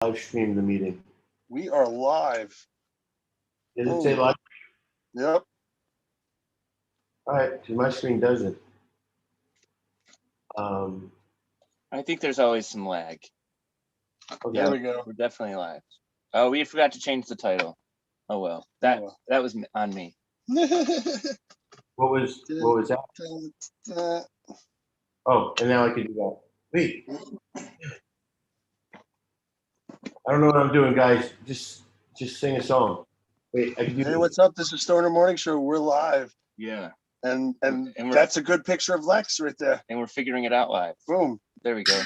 live stream the meeting. We are live. Does it say live? Yep. All right, so my screen doesn't. I think there's always some lag. Okay. There we go. We're definitely live. Oh, we forgot to change the title. Oh well, that was on me. What was that? Oh, and now I can do that. Wait. I don't know what I'm doing, guys. Just sing a song. Wait, I can do Hey, what's up? This is Stoner Morning Show. We're live. Yeah. And that's a good picture of Lex right there. And we're figuring it out live. Boom. There we go.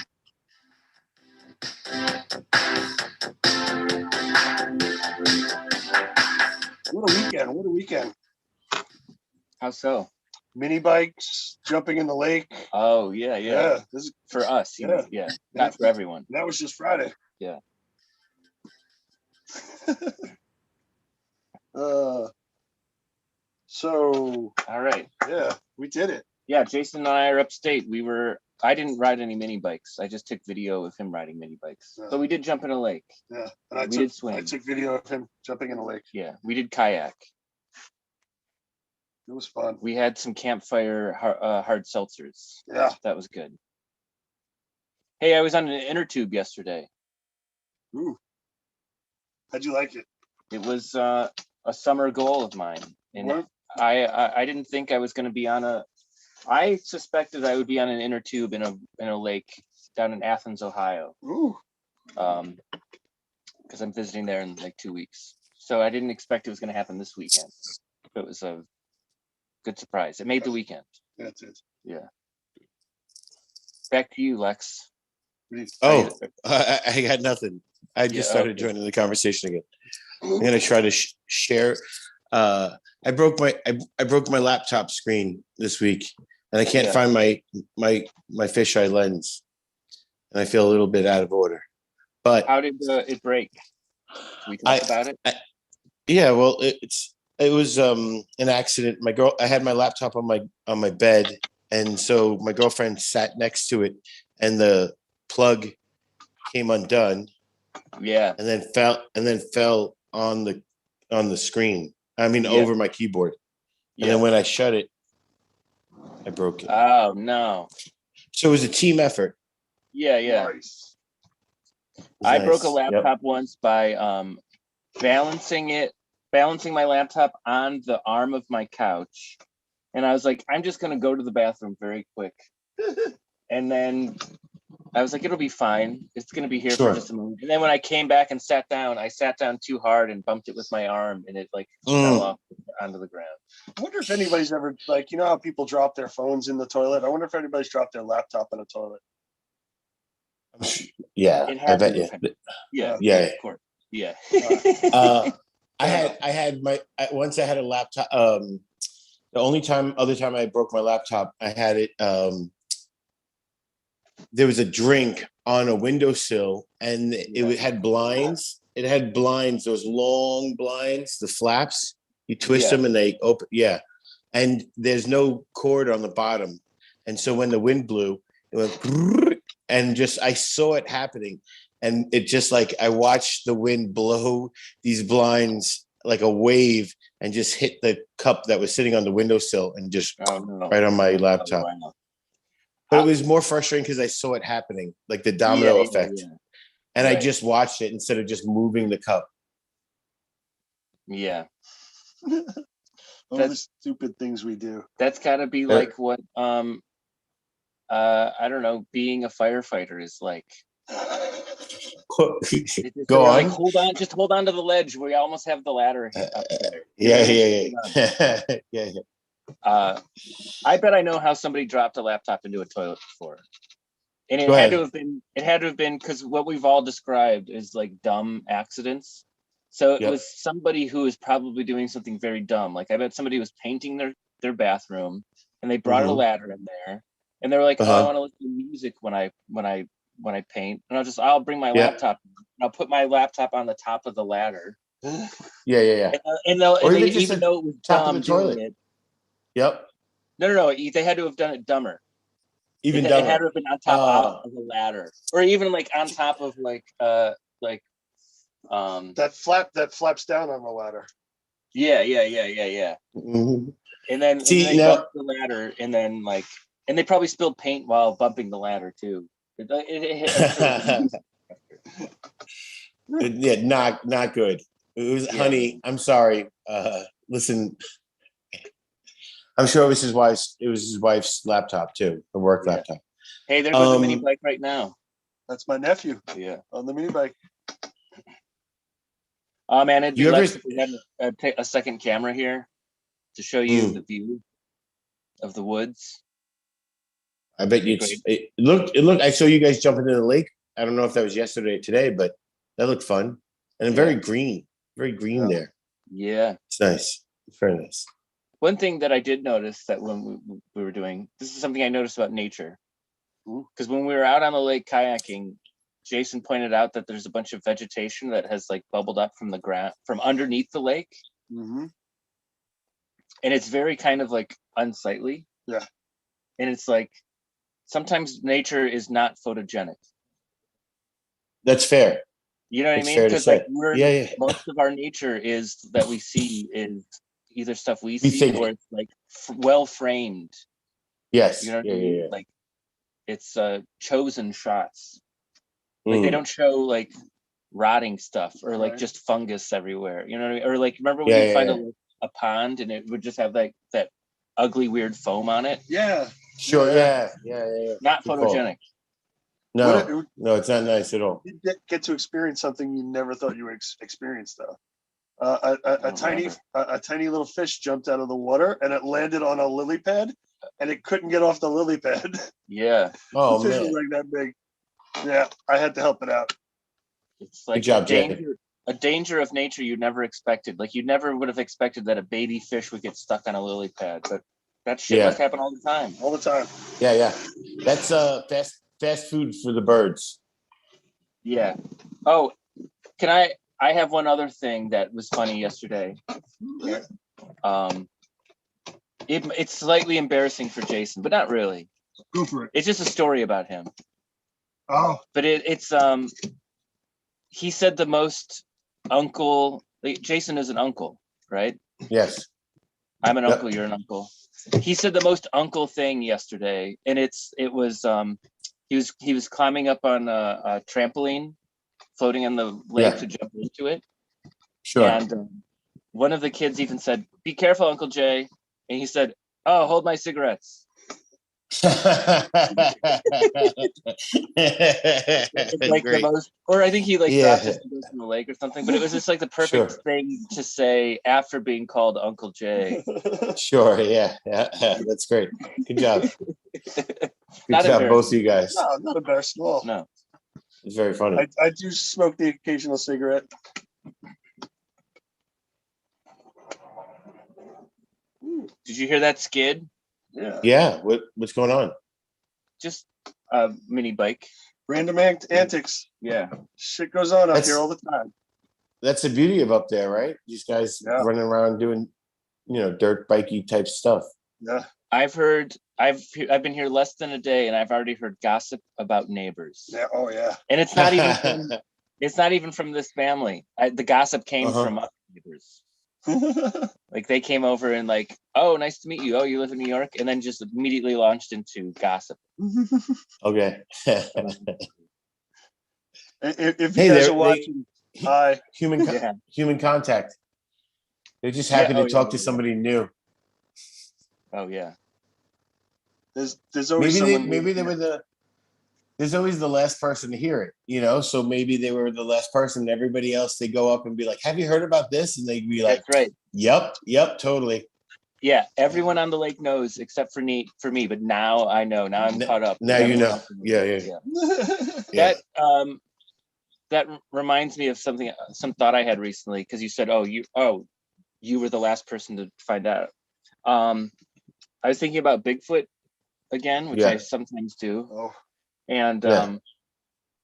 What a weekend. What a weekend. How so? Mini bikes, jumping in the lake. Oh, yeah. This is, for us, yeah. Not for everyone. That was just Friday. Yeah. So all right. Yeah, we did it. Yeah, Jason and I are upstate. I didn't ride any mini bikes. I just took video of him riding mini bikes. Yeah. But we did jump in a lake. Yeah. And we did swim. I took video of him jumping in the lake. Yeah, we did kayak. It was fun. We had some campfire hard seltzers. Yeah. That was good. Hey, I was on an inner tube yesterday. Ooh. How'd you like it? It was a summer goal of mine. And what? I didn't think I was going to be I suspected I would be on an inner tube in a lake down in Athens, Ohio. Ooh. Because I'm visiting there in like 2 weeks. So I didn't expect it was going to happen this weekend. It was a good surprise. It made the weekend. That's it. Yeah. Back to you, Lex. Oh, I got nothing. I just started joining the conversation again. I'm gonna try to share. I broke my laptop screen this week, and I can't find my fisheye lens, and I feel a little bit out of order. But how did it break? Can we talk about it? Yeah, well, it was an accident. I had my laptop on my bed, and so my girlfriend sat next to it, and the plug came undone. Yeah, and then fell on the screen. I mean, over my keyboard. And then when I shut it, I broke it. Oh no! So it was a team effort. Yeah. Nice. I broke a laptop once by balancing my laptop on the arm of my couch, and I was like, I'm just gonna go to the bathroom very quick, and then I was like, it'll be fine. It's going to be here for just a moment. And then when I came back and sat down, I sat down too hard and bumped it with my arm, and it fell off onto the ground. I wonder if anybody's ever, you know how people drop their phones in the toilet? I wonder if anybody's dropped their laptop in a toilet. Yeah, I bet you. Yeah, of course. Yeah. I had once I had a laptop. The other time I broke my laptop, I had it. There was a drink on a windowsill, and it had blinds. It had blinds, those long blinds, the flaps. You twist them and they open. Yeah. And there's no cord on the bottom. And so when the wind blew, it went, and I saw it happening. And it just I watched the wind blow these blinds like a wave and just hit the cup that was sitting on the windowsill and just right on my laptop. Oh, wow. But it was more frustrating because I saw it happening, like the domino effect. Yeah. And I just watched it instead of just moving the cup. Yeah. All the stupid things we do. That's got to be like what, I don't know, being a firefighter is like. Go on. Just hold on to the ledge. We almost have the ladder up there. Yeah. I bet I know how somebody dropped a laptop into a toilet before, and it had to have been because what we've all described is like dumb accidents. So it was somebody who was probably doing something very dumb. Like I bet somebody was painting their bathroom, and they brought a ladder in there, and they were like, "Oh, I want to listen to music when I paint," and I'll bring my laptop. And I'll put my laptop on the top of the ladder. Yeah. And even though it was dumb doing it. Yep. No. They had to have done it dumber. Even dumber. It had to have been on top of the ladder, or even like on top of like that flaps down on the ladder. yeah. Mhm. And then See, they now- bump the ladder, and then like, and they probably spilled paint while bumping the ladder too. Yeah, not good. It was, Yeah. honey, I'm sorry. Listen, I'm sure it was his wife's laptop too, her work Yeah. laptop. Hey, there goes a mini bike right now. That's my nephew Yeah. on the mini bike. Oh man, it'd be You ever- nice if we had a second camera here to show you the view of the woods. I bet you it looked. I saw you guys jumping in the lake. I don't know if that was yesterday or today, but that looked fun and very green there. Yeah. It's nice. It's very nice. One thing that I did notice that when we were doing, this is something I noticed about nature. Because when we were out on the lake kayaking, Jason pointed out that there's a bunch of vegetation that has like bubbled up from the ground, from underneath the lake. Mm-hmm. And it's very kind of like unsightly. Yeah. And it's like, sometimes nature is not photogenic. That's fair. You know what It's I mean? fair to Because say. like most of our nature is that we see is either stuff we see think. or it's like well framed. Yes. You know what I Yeah. mean? Yeah. Like it's chosen shots. Like they don't show like rotting stuff or like just fungus everywhere. You know what I mean? Or like remember when you find a pond and it would just have like that ugly weird foam on it? Yeah. Sure. Yeah. Not Good photogenic. No, it's not nice at all. You get to experience something you never thought you would experience, though. A tiny little fish jumped out of the water and it landed on a lily pad, and it couldn't get off the lily pad. Yeah. The fish was like that big. Yeah, I had to help it out. It's like Good job, a danger of nature you never expected. Like you never would have expected that a baby fish would get stuck on a lily pad, but that shit must happen all the time. All the time. Yeah. That's fast food for the birds. Yeah. Oh, can I have one other thing that was funny yesterday. It's slightly embarrassing for Jason, but not really. Go for it. It's just a story about him. Oh. But it's he said the most uncle, like, Jason is an uncle, right? Yes. I'm an uncle, you're an uncle. He said the most uncle thing yesterday, and it was he was climbing up on a trampoline, floating in the lake to jump into it. Sure. And one of the kids even said, "Be careful, Uncle Jay." And he said, "Oh, hold my cigarettes." It's like the most, or I think he like dropped his cigarettes in the lake or something. But it was just like the perfect thing to say after being called Uncle Jay. Sure. Yeah. That's great. Good job. Good Not job, both of you guys. No, not embarrassed at all. No. It's very funny. I do smoke the occasional cigarette. Did you hear that skid? Yeah. Yeah. What's going on? Just a mini bike. Random antics. Yeah. Shit goes on up here all the time. That's the beauty of up there, right? These guys running around doing, dirt bikey type stuff. Yeah. I've been here less than a day, and I've already heard gossip about neighbors. Yeah. Oh yeah. And it's not even from this family. The gossip came from other neighbors. Like they came over and like, "Oh, nice to meet you. Oh, you live in New York," and then just immediately launched into gossip. Okay. If you guys are watching, hi. Human contact. They're just happy to talk to somebody new. Oh yeah. There's always someone. Maybe they were there's always the last person to hear it, so maybe they were the last person. Everybody else, they go up and be like, "Have you heard about this?" And they'd be like, "That's right. Yep, totally." Yeah, everyone on the lake knows except for me, but now I know. Now I'm caught up. Now you know. Yeah. That reminds me of some thought I had recently, because you said, you were the last person to find out. I was thinking about Bigfoot again, which I sometimes do. Oh. And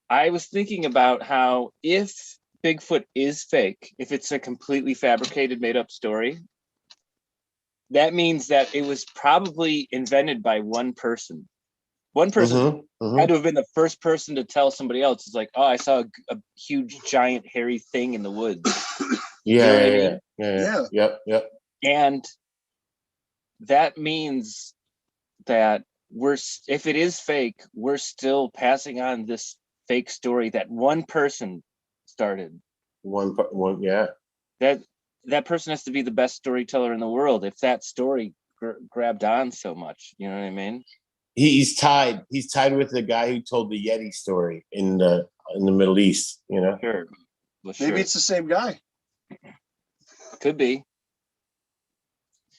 I was thinking about how if Bigfoot is fake, if it's a completely fabricated, made up story, that means that it was probably invented by one person One person Mhm. had to have been the first person to tell somebody else. It's like, oh, I saw a huge, giant, hairy thing in the woods. You know what I mean? Yeah. Yep. And that means that if it is fake, we're still passing on this fake story that one person started. One, yeah. That person has to be the best storyteller in the world if that story grabbed on so much. You know what I mean? He's tied with the guy who told the Yeti story in the Middle East, you know. Sure. Well, Maybe it's the same guy. Could be.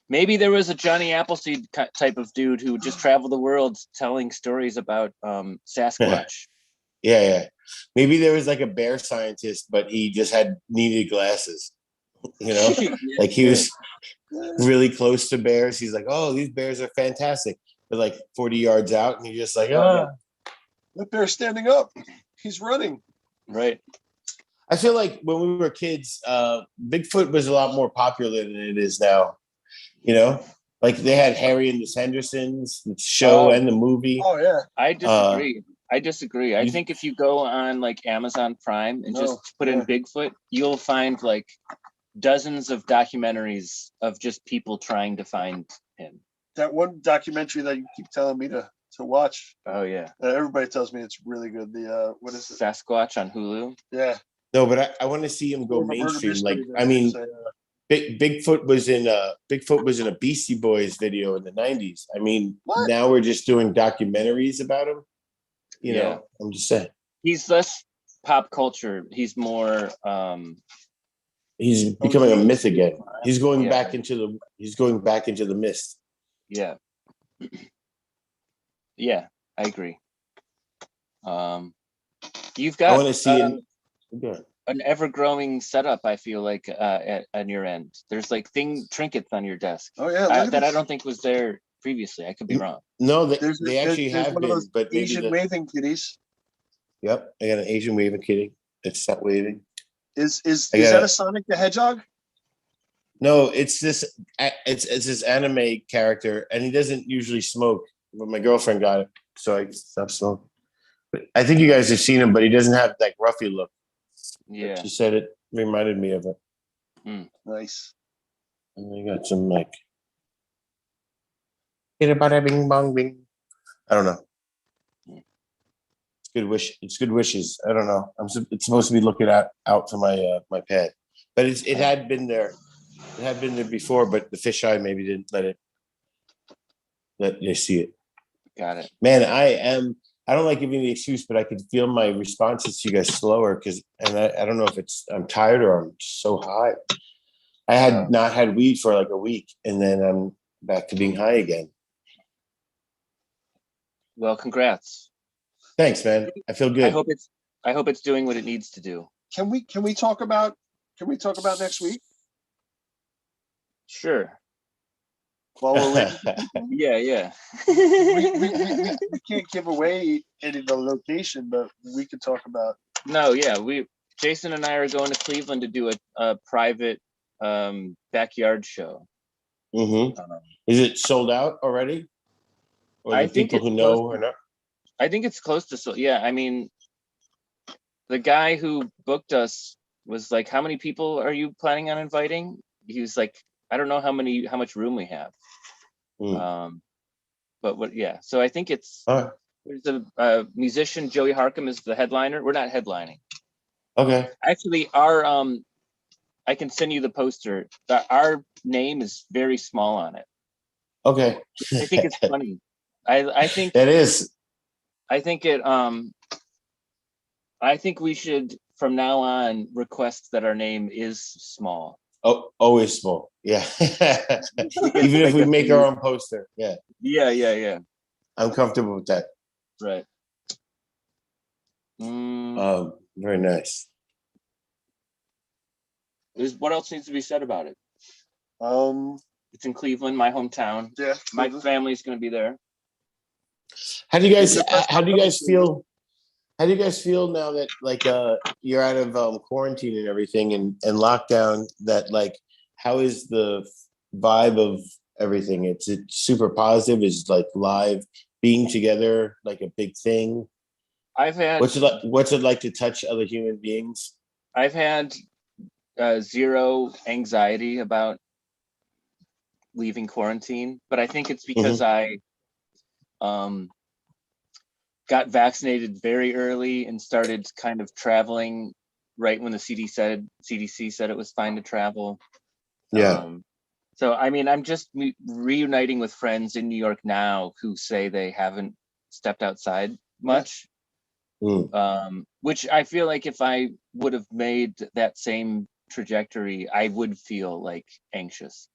Maybe there was a Johnny Appleseed type of dude who just traveled the world telling stories about Sasquatch. Yeah. Maybe there was like a bear scientist, but he just needed glasses. You know, like he was really close to bears. He's like, oh, these bears are fantastic. They're like 40 yards out, and you're just like, that bear's standing up. He's running. Right. I feel like when we were kids, Bigfoot was a lot more popular than it is now. You know, like they had Harry and the Hendersons, the show and the movie. Oh yeah. I disagree. I think if you go on like Amazon Prime and just put in Bigfoot, you'll find like dozens of documentaries of just people trying to find him. That one documentary that you keep telling me to watch. Oh yeah. Everybody tells me it's really good. The what is it? Sasquatch on Hulu. Yeah. No, but I want to see him go mainstream. Like, I mean, Bigfoot was in a Beastie Boys video in the 90s. I mean, now we're just doing documentaries about him. You know, I'm just saying. He's less pop culture. He's more he's becoming a myth again. He's going back into the mist. Yeah. Yeah, I agree. You've got I want to see an ever-growing setup, I feel like, on your end. There's like trinkets on your desk. Oh yeah, that I don't think was there previously. I could be wrong. No, they actually have been, but maybe Asian waving kitties. Yep, I got an Asian waving kitty. It's not waving. Is that a Sonic the Hedgehog? No, it's this anime character, and he doesn't usually smoke. But my girlfriend got it, so I stopped smoking. But I think you guys have seen him, but he doesn't have that gruffy look. Yeah, she said it reminded me of it. Nice. And we got some like, bing bong bing. I don't know. It's good wish. It's good wishes. I don't know. It's supposed to be looking out for my pet, but it had been there. It had been there before, but the fisheye maybe didn't let you see it. Got it. Man, I don't like giving the excuse, but I could feel my responses to you guys slower and I don't know if I'm tired or I'm so high. I had not had weed for like a week, and then I'm back to being high again. Well, congrats. Thanks, man. I feel good. I hope it's doing what it needs to do. Can we talk about next week? Sure. While we're waiting. Yeah. we can't give away any of the location, but we could talk about. No, yeah, Jason and I are going to Cleveland to do a private backyard show. Is it sold out already? Or I think people who know or not? I think it's close to yeah. I mean, the guy who booked us was like, "How many people are you planning on inviting?" He was like, "I don't know how much room we have." But what? Yeah. So I think it's there's a musician. Joey Harcum is the headliner. We're not headlining. Okay. Actually, our I can send you the poster. Our name is very small on it. Okay. I think it's funny. I think it is. I think it. I think we should from now on request that our name is small. Oh, always small. Yeah. Even if we make our own poster. Yeah. Yeah. I'm comfortable with that. Right. Very nice. What else needs to be said about it? It's in Cleveland, my hometown. Yeah. My family's going to be there. How do you guys feel? How do you guys feel now that like you're out of quarantine and everything and lockdown? That like, how is the vibe of everything? It's super positive. Is like live being together like a big thing? I've had What's it like to touch other human beings? I've had zero anxiety about leaving quarantine, but I think it's because I got vaccinated very early and started kind of traveling right when the CDC said it was fine to travel. Yeah. So I mean, I'm just reuniting with friends in New York now who say they haven't stepped outside much. Which I feel like if I would have made that same trajectory, I would feel like anxious.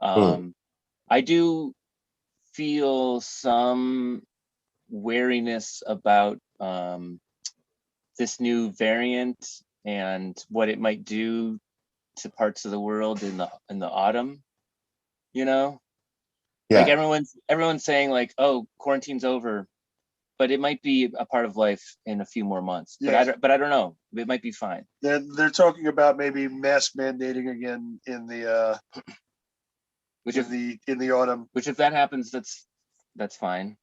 I do feel some wariness about this new variant and what it might do to parts of the world in the autumn. Like everyone's saying like, oh, quarantine's over, but it might be a part of life in a few more months. Yeah. But I don't know. It might be fine. They're talking about maybe mask mandating again in the in the autumn. Which if that happens, that's fine.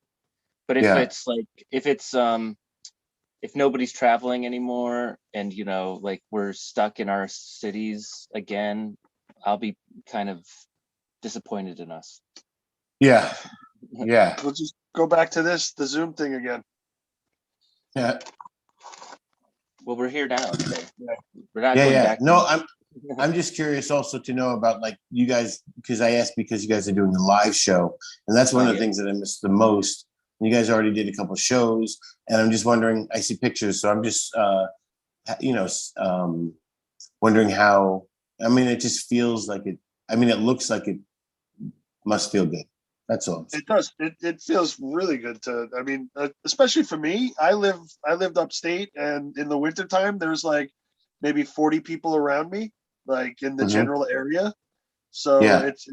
But if nobody's traveling anymore and like we're stuck in our cities again, I'll be kind of disappointed in us. Yeah. We'll just go back to the Zoom thing again. Yeah. Well, we're here now. So we're not going back. No, I'm just curious also to know about like you guys, because I asked because you guys are doing a live show, and that's one of the things that I miss the most. You guys already did a couple shows, and I'm just wondering. I see pictures, so I'm just wondering how. I mean, it just feels like it. I mean, it looks like it must feel good. That's all. It does. It feels really good to. I mean, especially for me. I lived upstate, and in the wintertime, there's like maybe 40 people around me, like in the general area. So it's.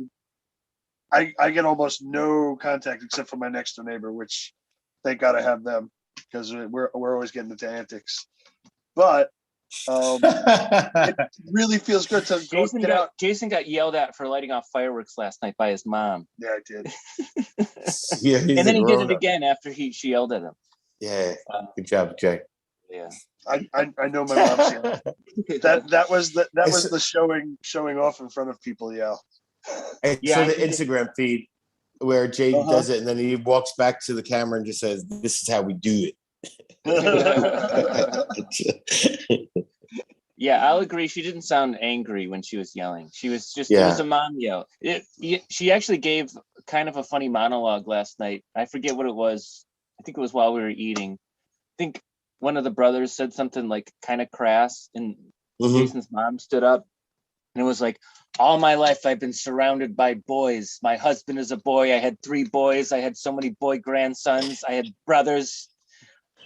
I get almost no contact except for my next door neighbor, which thank God I have them because we're always getting into antics. But it really feels good to get out. Jason got yelled at for lighting off fireworks last night by his mom. Yeah, I did. And then he did it again after she yelled at him. Yeah, good job, Jay. Yeah, I know my mom's yelling. that was the showing off in front of people yell. I saw the Instagram feed where Jay does it, and then he walks back to the camera and just says, "This is how we do it." Yeah, I'll agree. She didn't sound angry when she was yelling. She was just, it was a mom yell. She actually gave kind of a funny monologue last night. I forget what it was. I think it was while we were eating. I think one of the brothers said something like kind of crass, and Jason's mom stood up and it was like, all my life I've been surrounded by boys. My husband is a boy. I had 3 boys. I had so many boy grandsons. I had brothers.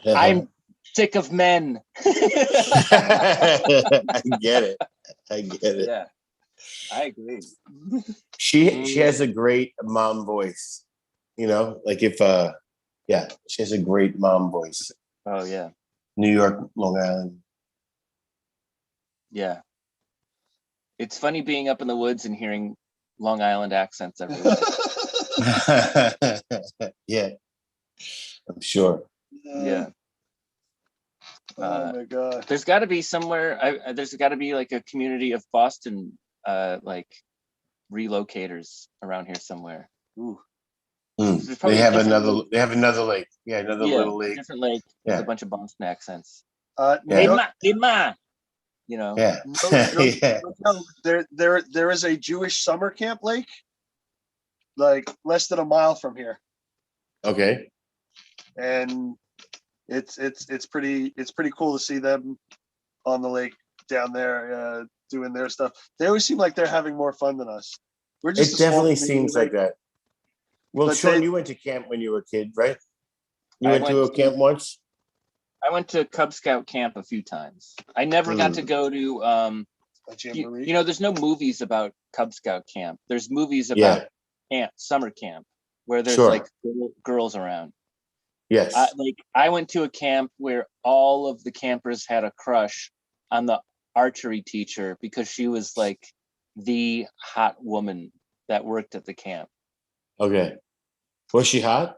I'm sick of men. I get it. Yeah, I agree. She has a great mom voice. Like if she has a great mom voice. Oh yeah. New York, Long Island. Yeah. It's funny being up in the woods and hearing Long Island accents everywhere. Yeah, I'm sure. Yeah. Oh my God. There's got to be somewhere. There's got to be like a community of Boston, like relocators around here somewhere. Ooh. They have another. They have another lake. Yeah, another little lake. Different lake with a bunch of Boston accents. Hey ma. Yeah. No, there is a Jewish summer camp lake, like less than a mile from here. Okay. And it's pretty cool to see them on the lake down there doing their stuff. They always seem like they're having more fun than us. We're just. It definitely seems like that. Well, but Sean, you went to camp when you were a kid, right? You went to a camp once? I went to Cub Scout camp a few times. I never got to go to there's no movies about Cub Scout camp. There's movies about summer camp where there's like girls around. Yes. I went to a camp where all of the campers had a crush on the archery teacher because she was like the hot woman that worked at the camp. Okay. Was she hot?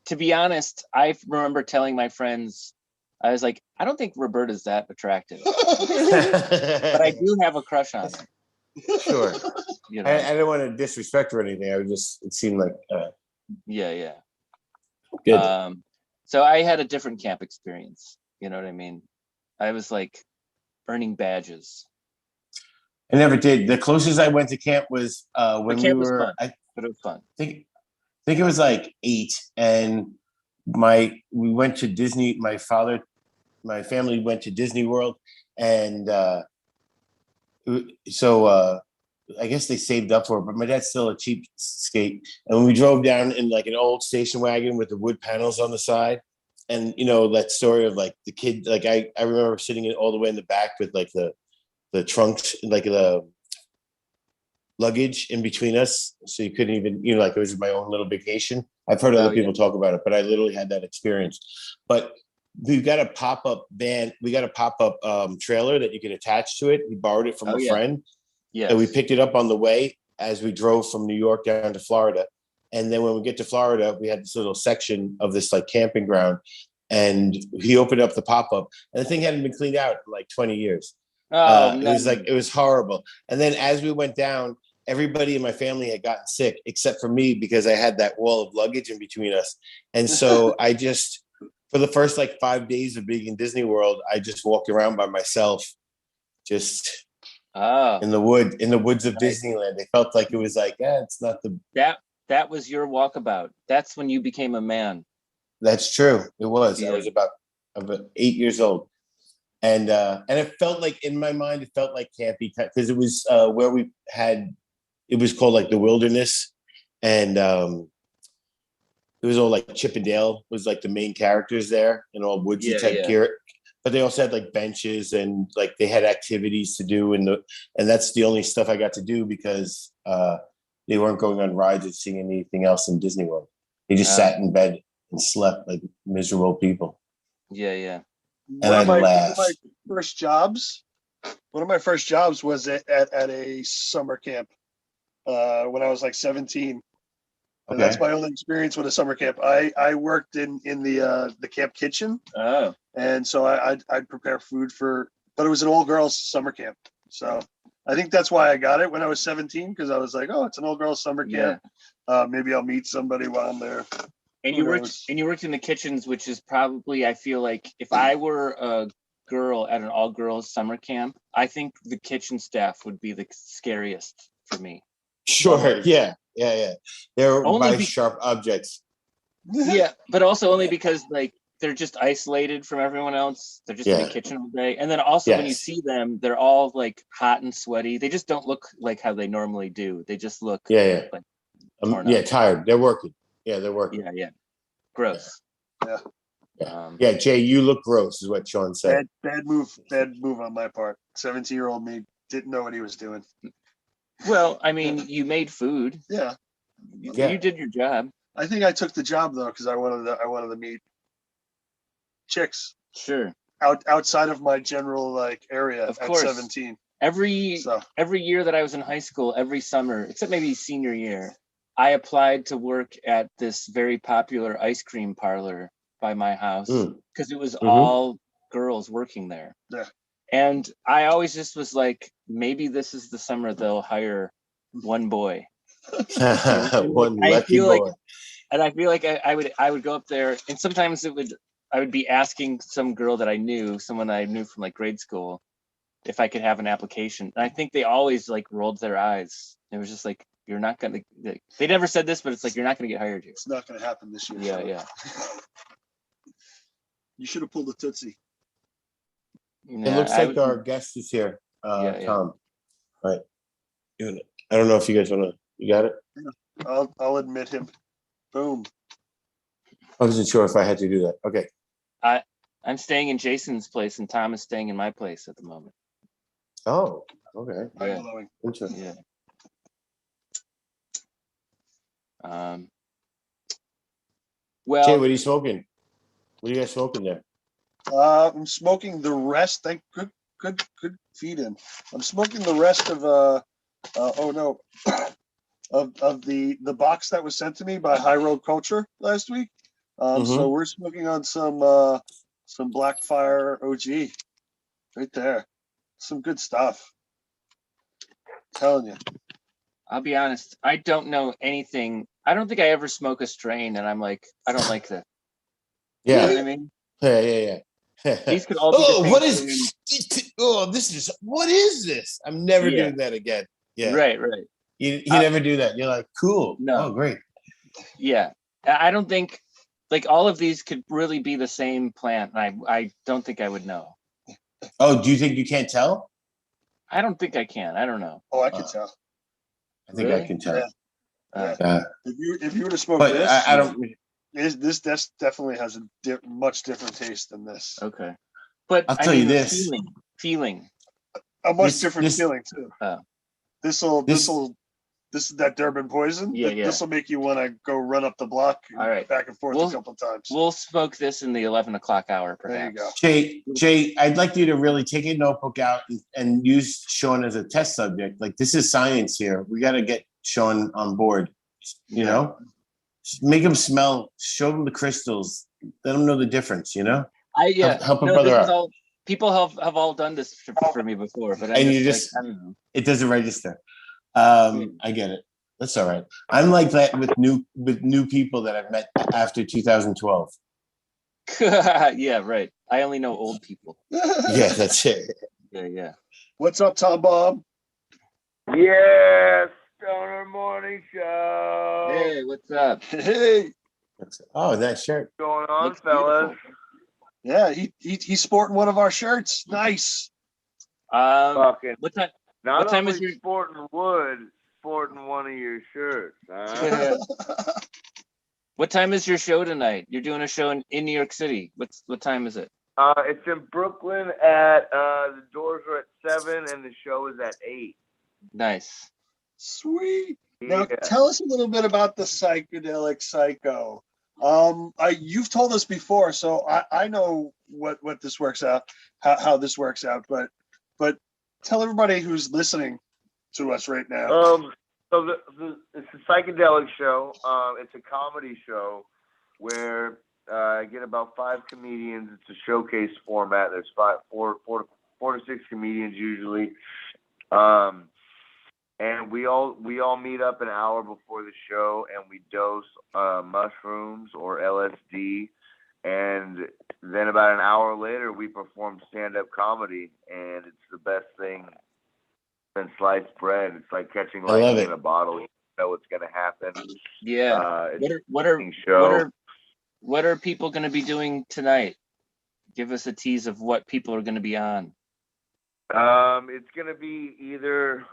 to be honest, I remember telling my friends, I was like, I don't think Roberta's that attractive, but I do have a crush on her. Sure. You know? I don't want to disrespect her or anything. It seemed like Yeah. good. So I had a different camp experience. You know what I mean? I was like earning badges. I never did. The closest I went to camp was when camp we was were. fun, but it was fun. I think it was like 8, and we went to Disney. My family went to Disney World, and so I guess they saved up for it. But my dad's still a cheapskate, and when we drove down in like an old station wagon with the wood panels on the side, and that story of like the kid, like I remember sitting all the way in the back with like the trunks, like the luggage in between us, so you couldn't even, like it was my own little vacation. I've heard other people talk about it, but I literally had that experience. But we got a pop-up van, we got a pop-up trailer that you could attach to it. We borrowed it from a friend. Yeah. And we picked it up on the way as we drove from New York down to Florida. And then when we get to Florida, we had this little section of this like camping ground, and he opened up the pop-up, and the thing hadn't been cleaned out in like 20 years. It was horrible. And then as we went down, everybody in my family had gotten sick except for me, because I had that wall of luggage in between us. And so I just, for the first like 5 days of being in Disney World, I just walked around by myself, just in the woods of Disneyland. It felt like it was like, it's not the that was your walkabout. That's when you became a man. That's true. It was. I was about 8 years old. And it felt like, in my mind, it felt like campy, because it was where we had, it was called like the Wilderness, and it was all like Chip and Dale was like the main characters there, and all woodsy type gear. But they also had like benches, and like they had activities to do, and that's the only stuff I got to do, because they weren't going on rides or seeing anything else in Disney World. They just sat in bed and slept like miserable people. Yeah. And I laughed. One of my first jobs was at a summer camp when I was like 17. And that's my only experience with a summer camp. I worked in the camp kitchen. Oh. And so I'd prepare food but it was an all-girls summer camp. So I think that's why I got it when I was 17, because I was like, oh, it's an all-girls summer camp. Maybe I'll meet somebody while I'm there. And you worked in the kitchens, which is probably, I feel like, if I were a girl at an all-girls summer camp, I think the kitchen staff would be the scariest for me. Sure. Yeah. They're sharp objects. Yeah, but also only because like they're just isolated from everyone else. They're just in the kitchen all day, and then also when you see them, they're all like hot and sweaty. They just don't look like how they normally do. They just look like tired. They're working. Yeah, they're working. Yeah. Gross. Yeah. Jay, you look gross, is what Sean said. Bad move on my part. 17-year-old me didn't know what he was doing. Well, I mean, you made food. Yeah. You did your job. I think I took the job though, because I wanted to meet chicks. Sure. Outside of my general like area of course. At 17. Every year that I was in high school, every summer, except maybe senior year, I applied to work at this very popular ice cream parlor by my house, because it was all girls working there. Yeah. And I always just was like, maybe this is the summer they'll hire one boy. One lucky boy. And I feel like I would go up there, and sometimes I would be asking some girl that I knew, someone I knew from like grade school, if I could have an application. And I think they always like rolled their eyes. It was just like, you're not gonna. They never said this, but it's like, you're not gonna get hired here. It's not gonna happen this year. Yeah. You should have pulled a Tootsie. It looks like our guest is here, Tom. Right. I don't know if you guys want to. You got it? I'll admit him. Boom. I wasn't sure if I had to do that. Okay. I'm staying in Jason's place, and Tom is staying in my place at the moment. Oh, okay. Yeah. Interesting. Yeah. Well, Jay, what are you smoking? What are you guys smoking there? I'm smoking the rest. Good feed in. I'm smoking the rest of of the box that was sent to me by High Road Culture last week. So we're smoking on some Blackfire OG right there. Some good stuff. Telling you. I'll be honest. I don't know anything. I don't think I ever smoke a strain, and I'm like, I don't like this. Yeah. You know what I mean? Yeah. These could all be the same what strain. is? Oh, this is. What is this? I'm never doing that again. Yeah. Right. You never do that. You're like, cool. No. Oh, great. Yeah. I don't think like all of these could really be the same plant. I don't think I would know. Oh, do you think you can't tell? I don't think I can. I don't know. Oh, I can tell. I think I can tell. Yeah. If you were to smoke but this, I don't. This definitely has a much different taste than this. Okay. But I'll tell you this. Feeling. A much different feeling too. This is that Durban poison. Yeah. This will make you want to go run up the block back and forth a couple times. We'll smoke this in the 11 o'clock hour, perhaps. There you go. Jay, I'd like you to really take a notebook out and use Sean as a test subject. Like, this is science here. We got to get Sean on board. You know? Make him smell, show him the crystals, let him know the difference, you know? Help a brother out. People have all done this for me before, but I don't know. It doesn't register. I get it. That's all right. I'm like that with new people that I've met after 2012. Yeah, right. I only know old people. Yeah, that's it. Yeah. What's up, Tom Bob? Yes, Stoner Morning Show. Hey, what's up? Hey. Oh, that shirt. What's going on, fellas? Beautiful. Yeah, he's sporting one of our shirts. Nice. Fucking. What time is your sporting one of your shirts? Huh? What time is your show tonight? You're doing a show in New York City. What time is it? It's in Brooklyn at the doors are at 7 and the show is at 8. Nice. Sweet. Now tell us a little bit about the Psychedelic Psycho. You've told us before, so I know what this works out, how this works out, but tell everybody who's listening to us right now. So it's a psychedelic show. It's a comedy show where I get about 5 comedians. It's a showcase format. There's 4 to 6 comedians usually, and we all meet up an hour before the show and we dose mushrooms or LSD, and then about an hour later we perform stand-up comedy, and it's the best thing than sliced bread. It's like catching lightning in a bottle. You know what's gonna happen. Yeah. What are people gonna be doing tonight? Give us a tease of what people are gonna be on. It's gonna be either.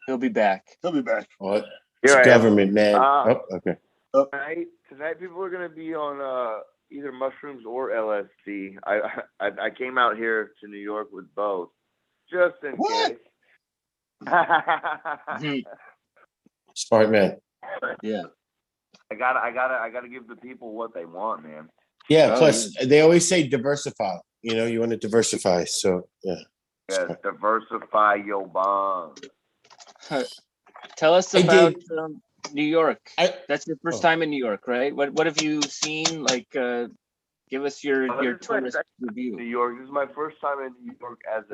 He'll be back. What? It's government, man. Okay. Tonight people are gonna be on either mushrooms or LSD. I came out here to New York with both, just in case. Smart man. Yeah. I gotta give the people what they want, man. Yeah. Plus, they always say diversify. You know, you want to diversify. So yeah. Yes, diversify your bomb. Tell us about New York. That's your first time in New York, right? What have you seen? Like, give us your tourist review. New York. This is my first time in New York as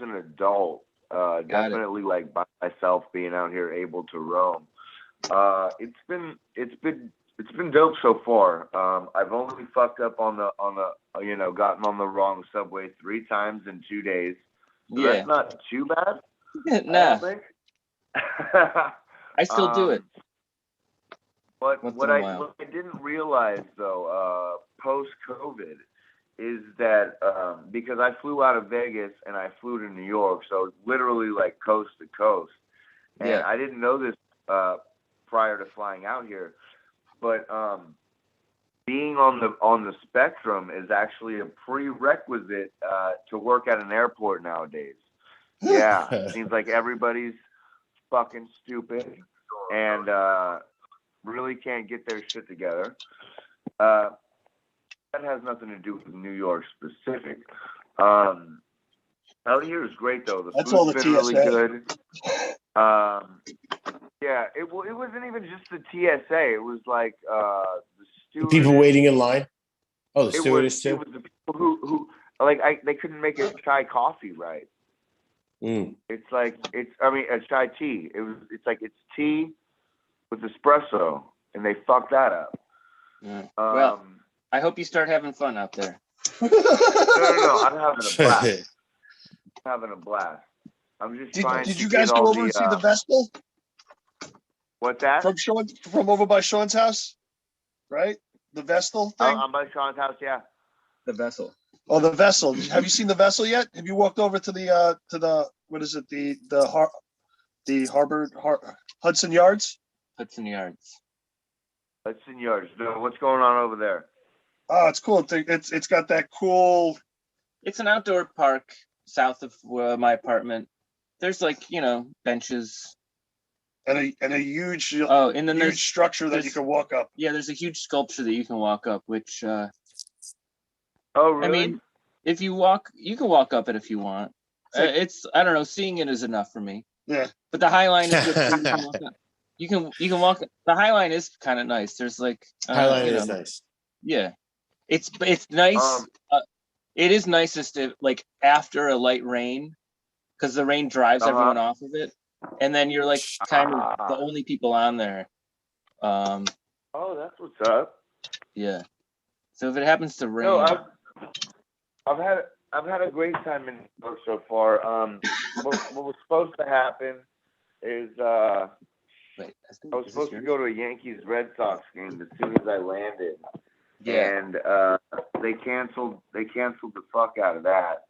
an adult. Definitely like by myself, being out here able to roam. It's been dope so far. I've only fucked up on the gotten on the wrong subway 3 times in 2 days. So that's not too bad. Nah. I still do it. But what I didn't realize though, post COVID, is that because I flew out of Vegas and I flew to New York, so literally like coast to coast, and I didn't know this prior to flying out here, but being on the spectrum is actually a prerequisite to work at an airport nowadays. Yeah, seems like everybody's fucking stupid and really can't get their shit together. That has nothing to do with New York specific. Out here is great though. The food's been really good. Yeah, it wasn't even just the TSA. It was like the stewardess. People waiting in line. Oh, the stewardess too. It was the people who they couldn't make a chai coffee right. It's a chai tea. It's tea with espresso, and they fucked that up. Well, I hope you start having fun out there. No, I'm having a blast. I'm just trying. Did you guys go over and see the Vestal? What's that? From over by Sean's house, right? The Vestal thing. I'm by Sean's house. Yeah. The vessel. Oh, the Vessel. Have you seen the Vessel yet? Have you walked over to the what is it? The Hudson Yards? Hudson Yards. Hudson Yards. No, what's going on over there? Oh, it's cool. It's got that cool. It's an outdoor park south of my apartment. There's benches. And a huge and then huge there's structure that you can walk up. Yeah, there's a huge sculpture that you can walk up, which oh really? I mean, if you walk, you can walk up it if you want. It's I don't know, seeing it is enough for me. Yeah. But the High Line is good. You can walk. The High Line is kind of nice. There's High Line is nice. Yeah, it's nice. It is nicest if after a light rain, because the rain drives everyone off of it, and then you're kind of the only people on there. Oh, that's what's up. Yeah. So if it happens to rain, no, I've had a great time in New York so far. What was supposed to happen is I was supposed to go to a Yankees Red Sox game as soon as I landed. Yeah. And they canceled the fuck out of that.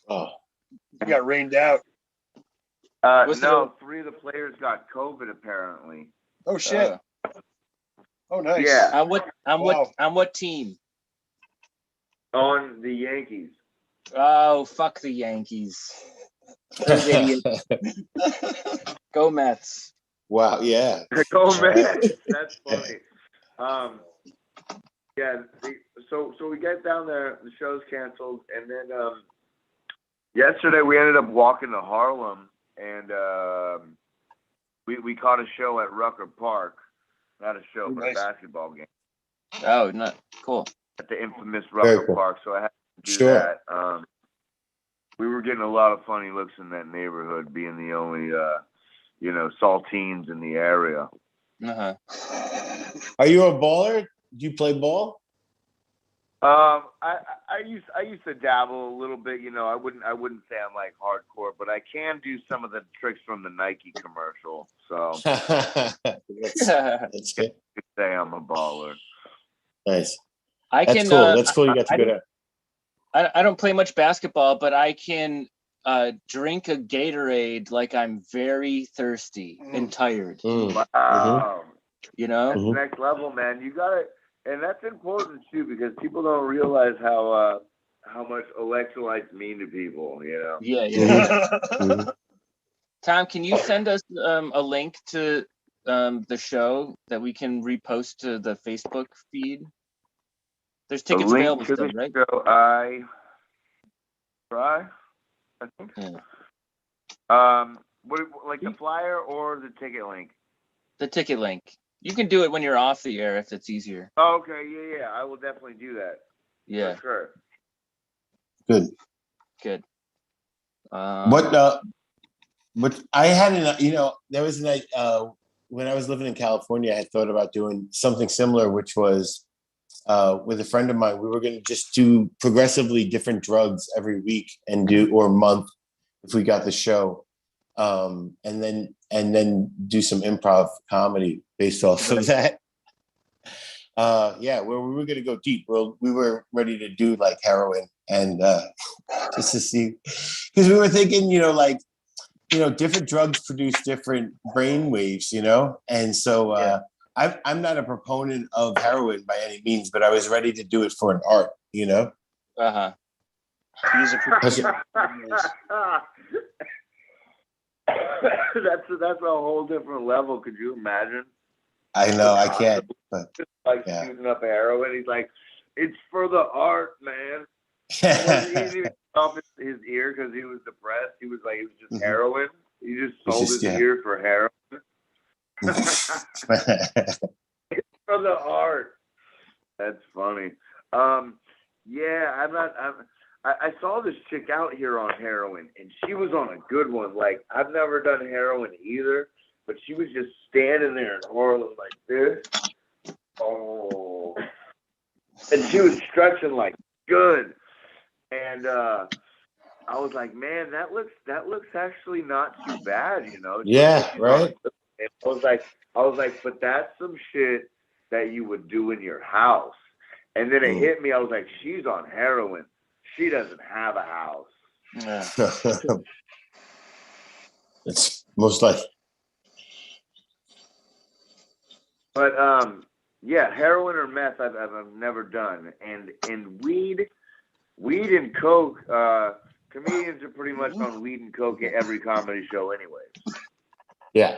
Oh. You got rained out. No, 3 of the players got COVID apparently. Oh shit. Oh nice. Yeah. On what team? On the Yankees. Oh, fuck the Yankees. Those idiots. Go Mets. Wow, yeah. Go Mets. That's funny. Yeah. So we get down there. The show's canceled, and then yesterday we ended up walking to Harlem, and we caught a show at Rucker Park. Not a show, but a basketball game. Oh, not cool. At the infamous Rucker Park, so I had to do that. We were getting a lot of funny looks in that neighborhood, being the only saltines in the area. Uh-huh. Are you a baller? Do you play ball? I used to dabble a little bit. I wouldn't say I'm hardcore, but I can do some of the tricks from the Nike commercial. So That's good. You could say I'm a baller. Nice. That's cool. That's cool. You got to go there. I don't play much basketball, but I can drink a Gatorade like I'm very thirsty and tired. Wow. That's next level, man. You got it. And that's important too, because people don't realize how much electrolytes mean to people. Yeah. Tom, can you send us a link to the show that we can repost to the Facebook feed? There's tickets available still, right? Show, I think. Yeah. The flyer or the ticket link? The ticket link. You can do it when you're off the air if it's easier. Oh, okay, yeah. I will definitely do that. Yeah. For sure. Good. What I had there was a night when I was living in California, I had thought about doing something similar, which was with a friend of mine. We were going to just do progressively different drugs every week or month if we got the show, and then do some improv comedy based off of that. Where we were going to go deep. Well, we were ready to do heroin and just to see, because we were thinking, different drugs produce different brain waves, and so I'm not a proponent of heroin by any means, but I was ready to do it for an art, Uh-huh. He's a proponent. That's a whole different level. Could you imagine? I know, I can't. But, shooting up heroin. He's like, it's for the art, man. He didn't even off his ear because he was depressed. He was like, it was just heroin. He just sold his yeah. ear for heroin. For the art. That's funny. Yeah, I saw this chick out here on heroin, and she was on a good one. Like, I've never done heroin either, but she was just standing there in Harlem like this. Oh. And she was stretching like good. And I was like, man, that looks actually not too bad, you know? Yeah, right. And I was like, but that's some shit that you would do in your house. And then it hit me. I was like, she's on heroin. She doesn't have a house. Yeah. It's most likely. But yeah, heroin or meth, I've never done. And weed and coke. Comedians are pretty much on weed and coke at every comedy show, anyways. Yeah.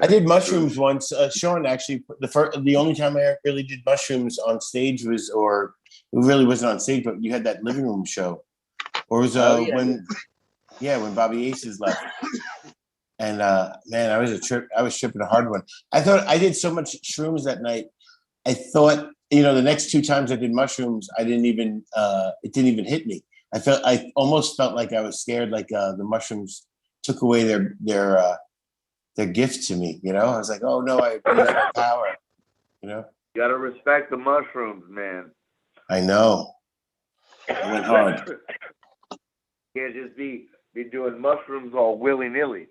I did mushrooms once. Sean actually, the only time I really did mushrooms on stage was, or it really wasn't on stage, but you had that living room show, or it was when Bobby Aces left, and man, I was tripping a hard one. I thought I did so much shrooms that night. I thought, the next 2 times I did mushrooms, it didn't even hit me. I almost felt like I was scared, like the mushrooms took away their gift to me, I was like, oh no, I abused my power, You gotta respect the mushrooms, man. I know. It went hard. Can't just be doing mushrooms all willy-nilly.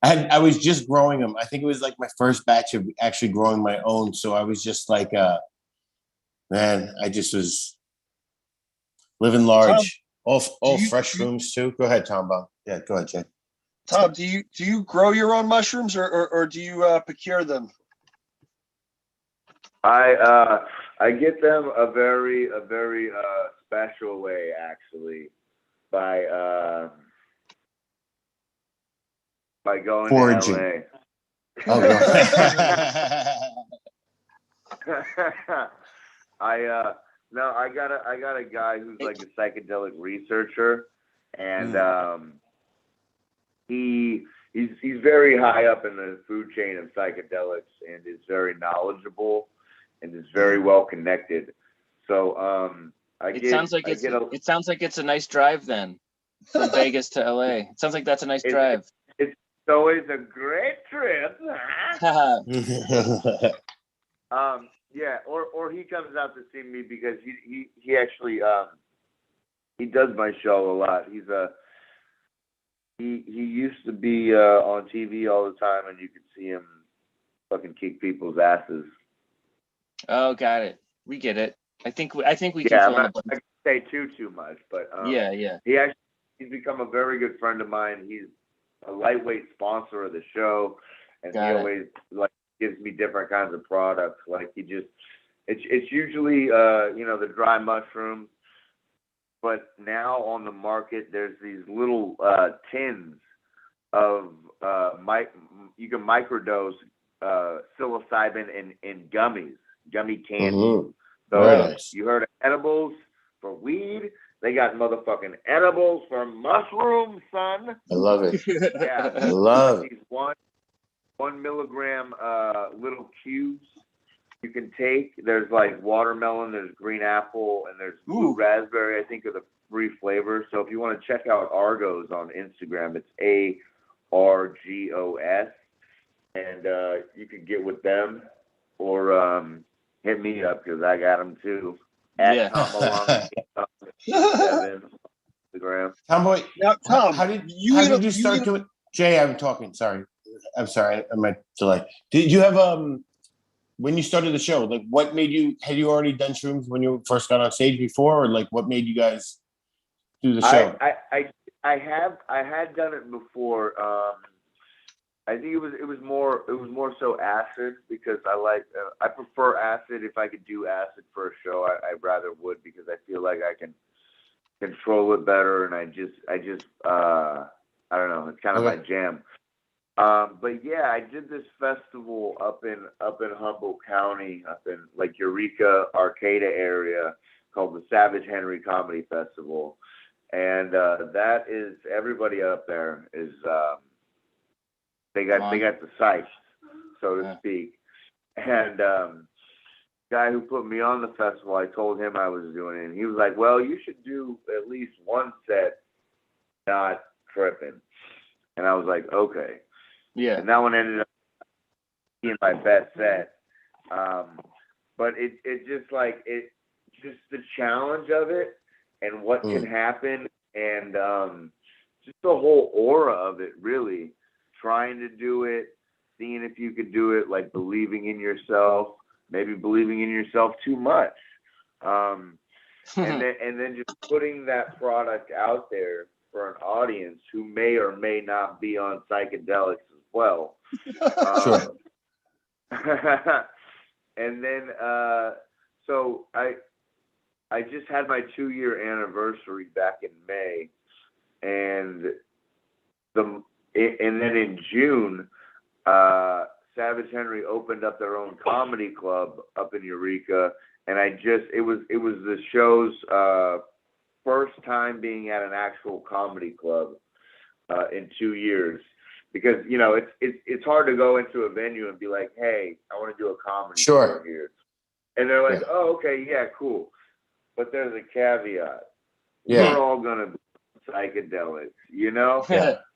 I was just growing them. I think it was like my first batch of actually growing my own. So I was just like, man, I just was living large. Tom, all fresh rooms too. Go ahead, Tom. Yeah, go ahead, Jay. Tom, do you grow your own mushrooms or do you procure them? I get them a very special way, actually, by going foraging to LA. Oh, no. I got a guy who's like a psychedelic researcher, and he's very high up in the food chain of psychedelics and is very knowledgeable and is very well connected. So it sounds like it's a nice drive then, from Vegas to LA. It sounds like that's a nice drive. It's always a great trip. Yeah, or he comes out to see me because he actually he does my show a lot. He used to be on TV all the time, and you could see him fucking kick people's asses. Oh, got it. We get it. I think we can. Yeah, I'm not gonna say too much, but yeah. He's become a very good friend of mine. He's a lightweight sponsor of the show, and he always gives me different kinds of products. Like it's usually the dry mushrooms, but now on the market there's these little tins of you can microdose psilocybin in gummy candy. Mm-hmm. So nice. You heard of edibles for weed? They got motherfucking edibles for mushrooms, son. I love it. Yeah, I love it. These 1 milligram little cubes you can take. There's like watermelon, there's green apple, and there's blue raspberry. I think are the 3 flavors. So if you want to check out Argos on Instagram, it's ARGOS, and you can get with them or hit me up because I got them too. At Tom Malone, Instagram. Tomboy, now, Tom, how did you start doing? Jay, I'm talking. Sorry, I'm sorry. I might delay. Did you have when you started the show? Like, what made you? Had you already done shrooms when you first got on stage before, or like, what made you guys do the show? I had done it before. I think it was more so acid because I prefer acid. If I could do acid for a show, I rather would because I feel like I can control it better, and I just I don't know, it's kind of my jam. But yeah, I did this festival up in Humboldt County, up in like Eureka, Arcata area, called the Savage Henry Comedy Festival, and that is everybody up there is they got the sights, so to speak, and guy who put me on the festival, I told him I was doing it, and he was like, well, you should do at least one set not tripping. And I was like, okay. Yeah. And that one ended up being my best set. But it just the challenge of it and what can happen, and just the whole aura of it, really. Trying to do it, seeing if you could do it, like believing in yourself, maybe believing in yourself too much, and then just putting that product out there for an audience who may or may not be on psychedelics as well. Sure. And then so I just had my 2-year anniversary back in May, and then in June, Savage Henry opened up their own comedy club up in Eureka, and it was the show's first time being at an actual comedy club in 2 years, because it's hard to go into a venue and be like, hey, I want to do a comedy show here, and they're like, oh, okay, yeah, cool, but there's a caveat. We're all gonna be psychedelics,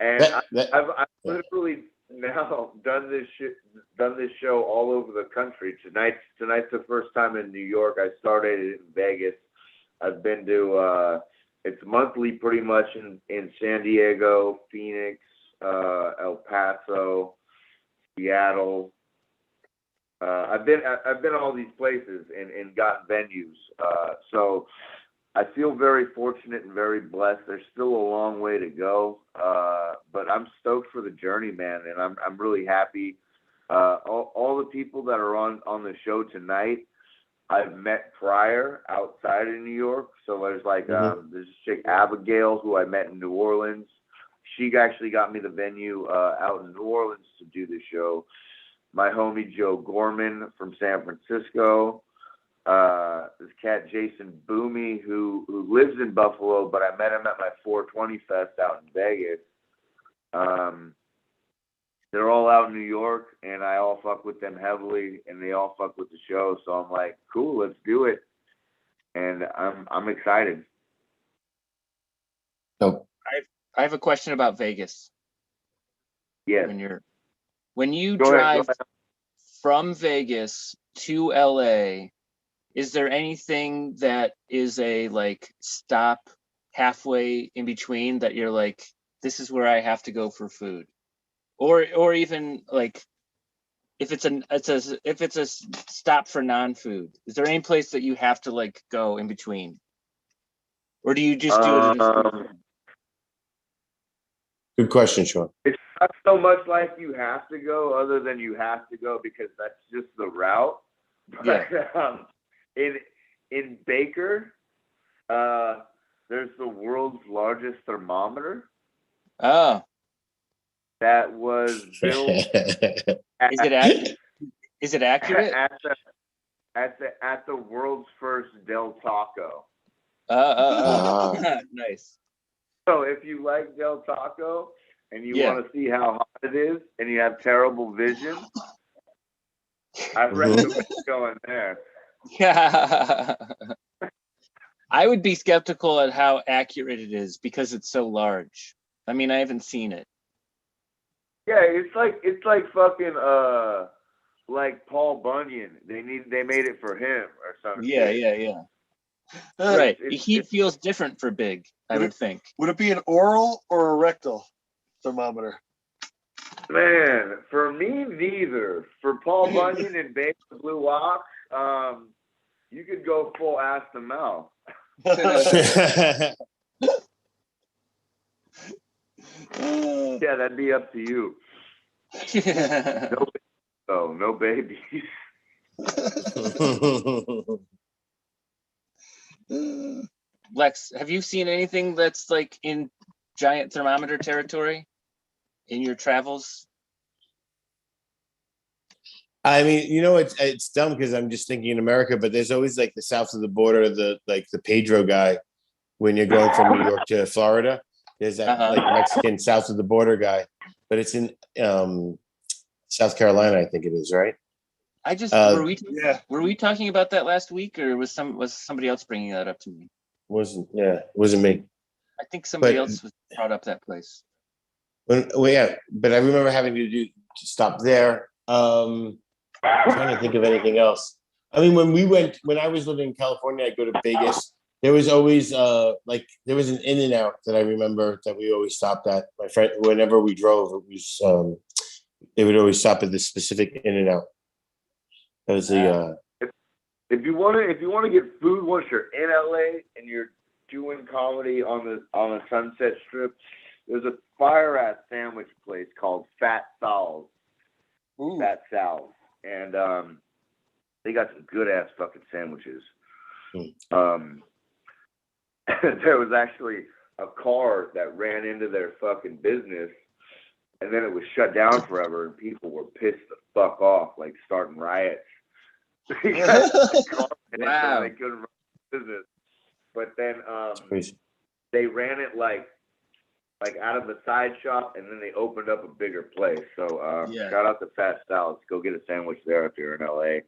and I've literally now done this show all over the country. Tonight's the first time in New York. I started it in Vegas. I've been to it's monthly pretty much in San Diego, Phoenix, El Paso, Seattle. I've been all these places and gotten venues. So I feel very fortunate and very blessed. There's still a long way to go, but I'm stoked for the journey, man, and I'm really happy. All the people that are on the show tonight, I've met prior outside of New York. So there's there's this chick Abigail who I met in New Orleans. She actually got me the venue out in New Orleans to do the show. My homie Joe Gorman from San Francisco. This cat Jason Boomy who lives in Buffalo, but I met him at my 420 Fest out in Vegas. They're all out in New York, and I all fuck with them heavily, and they all fuck with the show. So I'm like, cool, let's do it, and I'm excited. So I have a question about Vegas. Yeah. When you Go drive ahead. from Vegas to LA, is there anything that is a stop halfway in between that you're like, this is where I have to go for food, or even if it's a stop for non-food, is there any place that you have to go in between, or do you just do it? Good question, Sean. It's not so much like you have to go, other than you have to go because that's just the route. But, in Baker, there's the world's largest thermometer. Oh. That was built. Is it accurate? At the world's first Del Taco. Nice. So if you like Del Taco and you want to see how hot it is and you have terrible vision, I recommend going there. Yeah. I would be skeptical at how accurate it is because it's so large. I mean, I haven't seen it. Yeah, it's like fucking like Paul Bunyan. They made it for him or something. Yeah. Right. Heat feels different for big, I would think. Would it be an oral or a rectal thermometer? Man, for me, neither. For Paul Bunyan and Baby Blue Ox, you could go full ass to mouth. Yeah, that'd be up to you. No babies. Lex, have you seen anything that's in giant thermometer territory in your travels? I mean, it's dumb because I'm just thinking in America, but there's always like the south of the border, the Pedro guy when you're going from New York to Florida. There's that like Mexican south of the border guy, but it's in South Carolina, I think it is, right? I just were we talking about that last week, or was somebody else bringing that up to me? Wasn't me. I think somebody else was brought up that place. But I remember having to stop there. I'm trying to think of anything else. I mean, when I was living in California, I'd go to Vegas. There was always there was an In-N-Out that I remember that we always stopped at. My friend, whenever we drove, it was they would always stop at this specific In-N-Out. That was the. If you want to get food once you're in LA and you're doing comedy on the Sunset Strip, there's a fire ass sandwich place called Fat Sal's. Fat Sal's, and they got some good ass fucking sandwiches. There was actually a car that ran into their fucking business, and then it was shut down forever, and people were pissed the fuck off, like starting riots. Wow. They couldn't run the business, but then they ran it like out of the side shop, and then they opened up a bigger place. So shout out to Fat Sal's. Go get a sandwich there if you're in LA.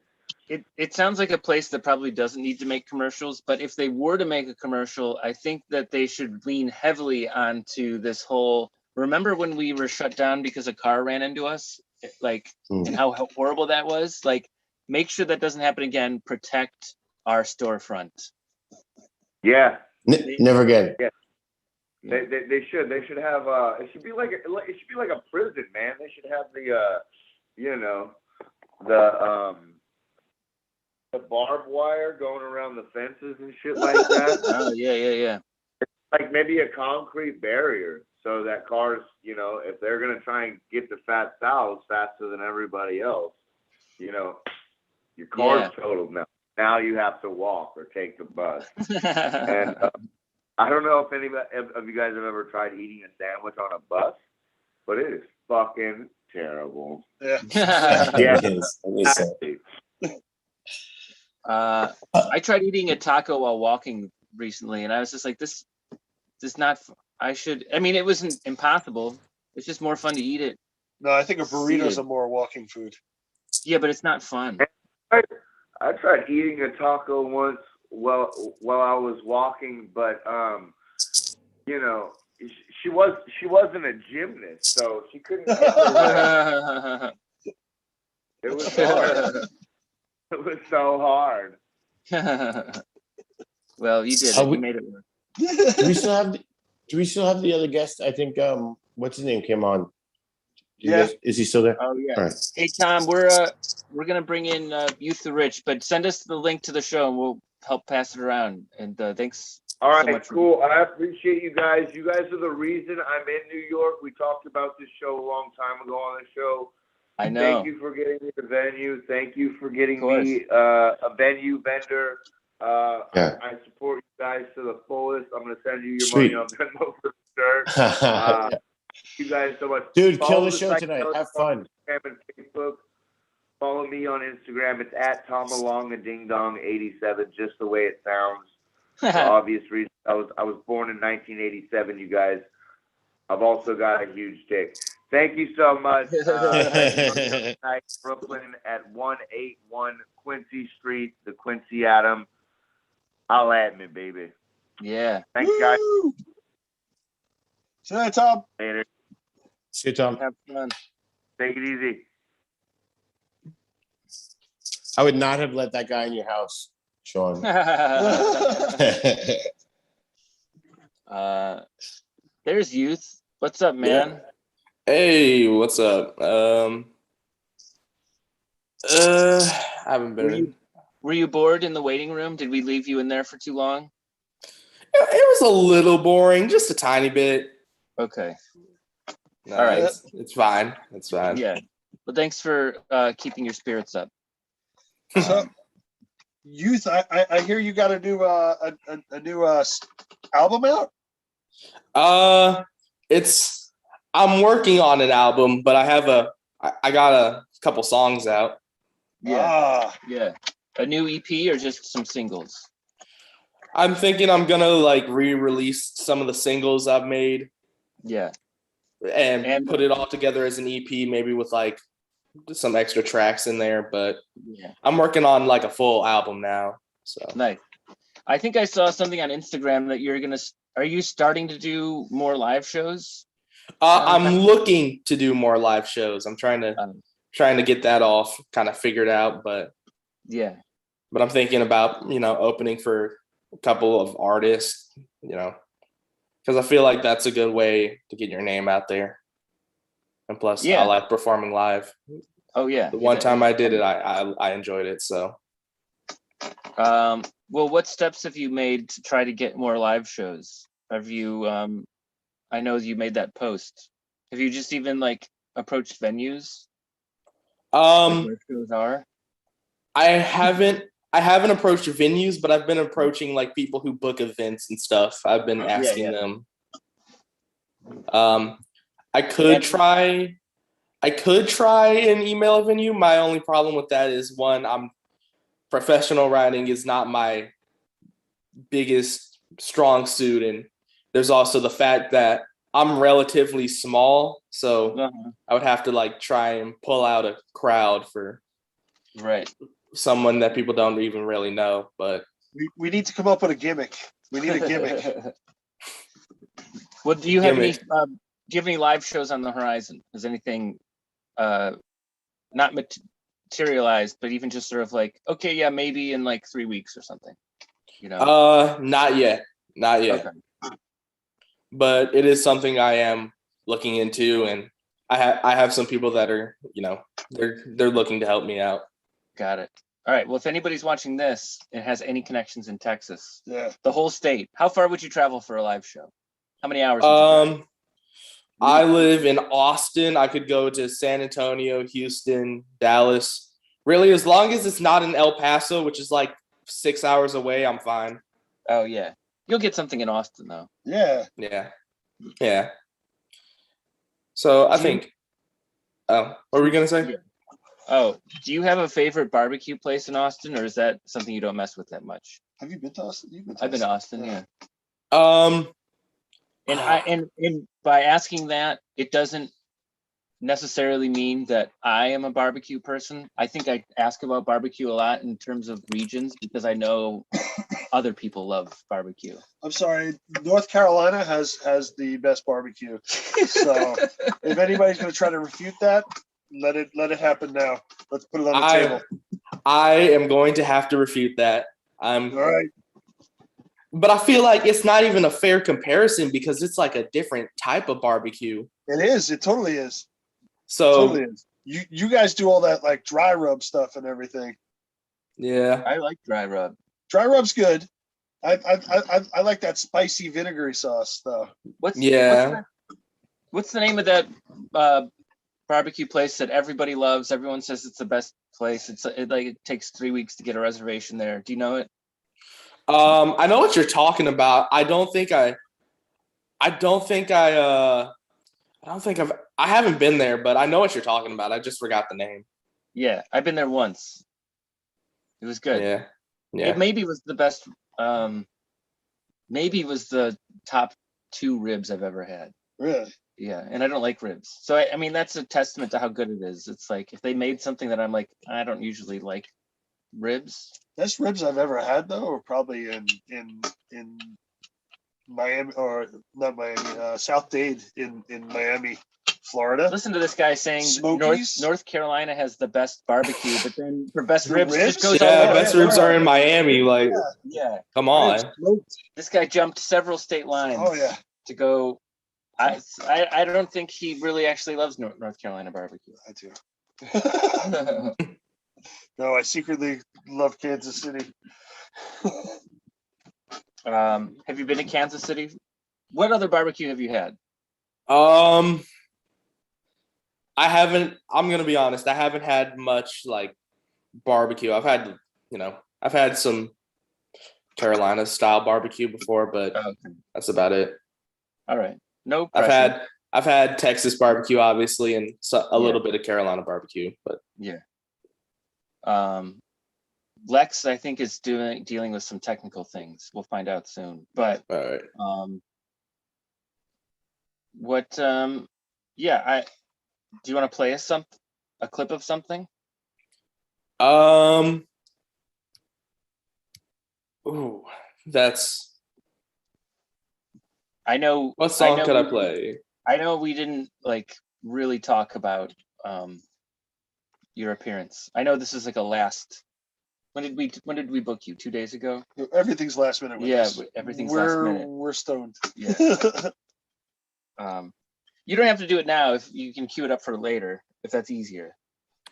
It sounds like a place that probably doesn't need to make commercials, but if they were to make a commercial, I think that they should lean heavily onto this whole, remember when we were shut down because a car ran into us? And how horrible that was? Like, make sure that doesn't happen again. Protect our storefront. Yeah. Never again. Yeah. They should have it should be like a prison, man. They should have the barbed wire going around the fences and shit like that. Oh yeah. It's like maybe a concrete barrier so that cars, if they're gonna try and get to Fat Sal's faster than everybody else, your car's totaled now. Now you have to walk or take the bus. And I don't know if any of you guys have ever tried eating a sandwich on a bus, but it is fucking terrible. Yeah. I tried eating a taco while walking recently, and I was just like, this is not. It wasn't impossible. It's just more fun to eat it. No, I think a burrito is a more walking food. Yeah, but it's not fun. I tried eating a taco once while I was walking, but she wasn't a gymnast, so she couldn't get the It was hard. It was so hard. Well, you did it. You made it work. Do we still have the other guest? I think what's his name came on. Is he still there? Oh yeah. Right. Hey Tom, we're gonna bring in Youth the Rich, but send us the link to the show and we'll help pass it around. And thanks. All right, so much cool. I appreciate you guys. You guys are the reason I'm in New York. We talked about this show a long time ago on the show. I know. Thank you for getting me the venue. Thank you for getting me a venue vendor. I support you guys to the fullest. I'm gonna send you your money on Venmo for the shirt. You guys so much. Dude, kill the show tonight. Have fun. Instagram and Facebook. Follow me on Instagram. It's at Tomalongadingdong87, just the way it sounds. For obvious reasons. I was born in 1987, you guys. I've also got a huge dick. Thank you so much. Brooklyn at 181 Quincy Street, the Quincy Adam. Holla at me, baby. Yeah. Thanks, guys. See you later, Tom. Later. See you, Tom. Have fun. Take it easy. I would not have let that guy in your house, Sean. There's Youth. What's up, man? Yeah. Hey, what's up? I haven't been. Were you bored in the waiting room? Did we leave you in there for too long? It was a little boring, just a tiny bit. Okay. No, all right. It's fine. It's fine. Yeah. Well, thanks for keeping your spirits up. So, Youth, I hear you got a new album out. I'm working on an album, but I got a couple songs out. Yeah. A new EP or just some singles? I'm thinking I'm gonna like re-release some of the singles I've made. Yeah. And put it all together as an EP, maybe with like some extra tracks in there. But I'm working on like a full album now. So nice. I think I saw something on Instagram that are you starting to do more live shows? I'm looking to do more live shows. I'm trying to get that all kind of figured out, but I'm thinking about, opening for a couple of artists, because I feel like that's a good way to get your name out there. And plus, I like performing live. Oh yeah. The one time I did it, I enjoyed it. So, well, what steps have you made to try to get more live shows? Have you? I know you made that post. Have you just even like approached venues? Like where shows are? I haven't approached venues, but I've been approaching like people who book events and stuff. I've been asking them. I could try and email a venue. My only problem with that is professional writing is not my biggest strong suit, and there's also the fact that I'm relatively small, so I would have to like try and pull out a crowd for someone that people don't even really know. But we need to come up with a gimmick. We need a gimmick. Well, do you have any live shows on the horizon? Has anything not materialized, but even just sort of like, okay, yeah, maybe in like 3 weeks or something, Not yet. Okay. But it is something I am looking into, and I have some people that are, they're looking to help me out. Got it. All right. Well, if anybody's watching this and has any connections in Texas, the whole state, how far would you travel for a live show? How many hours? I live in Austin. I could go to San Antonio, Houston, Dallas. Really, as long as it's not in El Paso, which is like 6 hours away, I'm fine. Oh yeah, you'll get something in Austin though. Yeah. So I think. Oh, what were we gonna say? Yeah. Oh, do you have a favorite barbecue place in Austin, or is that something you don't mess with that much? Have you been to Austin? I've been to Austin, yeah. And by asking that, it doesn't necessarily mean that I am a barbecue person. I think I ask about barbecue a lot in terms of regions because I know other people love barbecue. I'm sorry, North Carolina has the best barbecue. So if anybody's going to try to refute that, let it happen now. Let's put it on the table. I am going to have to refute that. All right. But I feel like it's not even a fair comparison because it's like a different type of barbecue. It is. It totally is. So totally is. You guys do all that like dry rub stuff and everything. Yeah, I like dry rub. Dry rub's good. I like that spicy vinegary sauce though. What's the name of that barbecue place that everybody loves? Everyone says it's the best place. It takes 3 weeks to get a reservation there. Do you know it? I know what you're talking about. I haven't been there, but I know what you're talking about. I just forgot the name. Yeah, I've been there once. It was good. Yeah. It maybe was the best. Maybe was the top 2 ribs I've ever had. Really? Yeah, and I don't like ribs. So I mean that's a testament to how good it is. It's like if they made something that I'm like, I don't usually like ribs. Best ribs I've ever had though are probably in Miami, or not Miami, South Dade in Miami, Florida. Listen to this guy saying North Carolina has the best barbecue, but then for best ribs just goes best ribs are in Miami. Like, come on. This guy jumped several state lines. Oh yeah. To go. I don't think he really actually loves North Carolina barbecue. I do. No, I secretly love Kansas City. Have you been to Kansas City? What other barbecue have you had? I haven't. I'm gonna be honest. I haven't had much like barbecue. I've had some Carolina style barbecue before, but that's about it. All right. No pressure. I've had Texas barbecue, obviously, and a little bit of Carolina barbecue, but yeah. Lex, I think, is dealing with some technical things. We'll find out soon. But All right. Do you want to play a clip of something? Ooh, that's. I know. What song could I play? I know we didn't really talk about your appearance. I know this is like a last. When did we book you? 2 days ago? Everything's last minute with us. Everything's last minute. We're stoned. Yeah. You don't have to do it now if you can cue it up for later, if that's easier.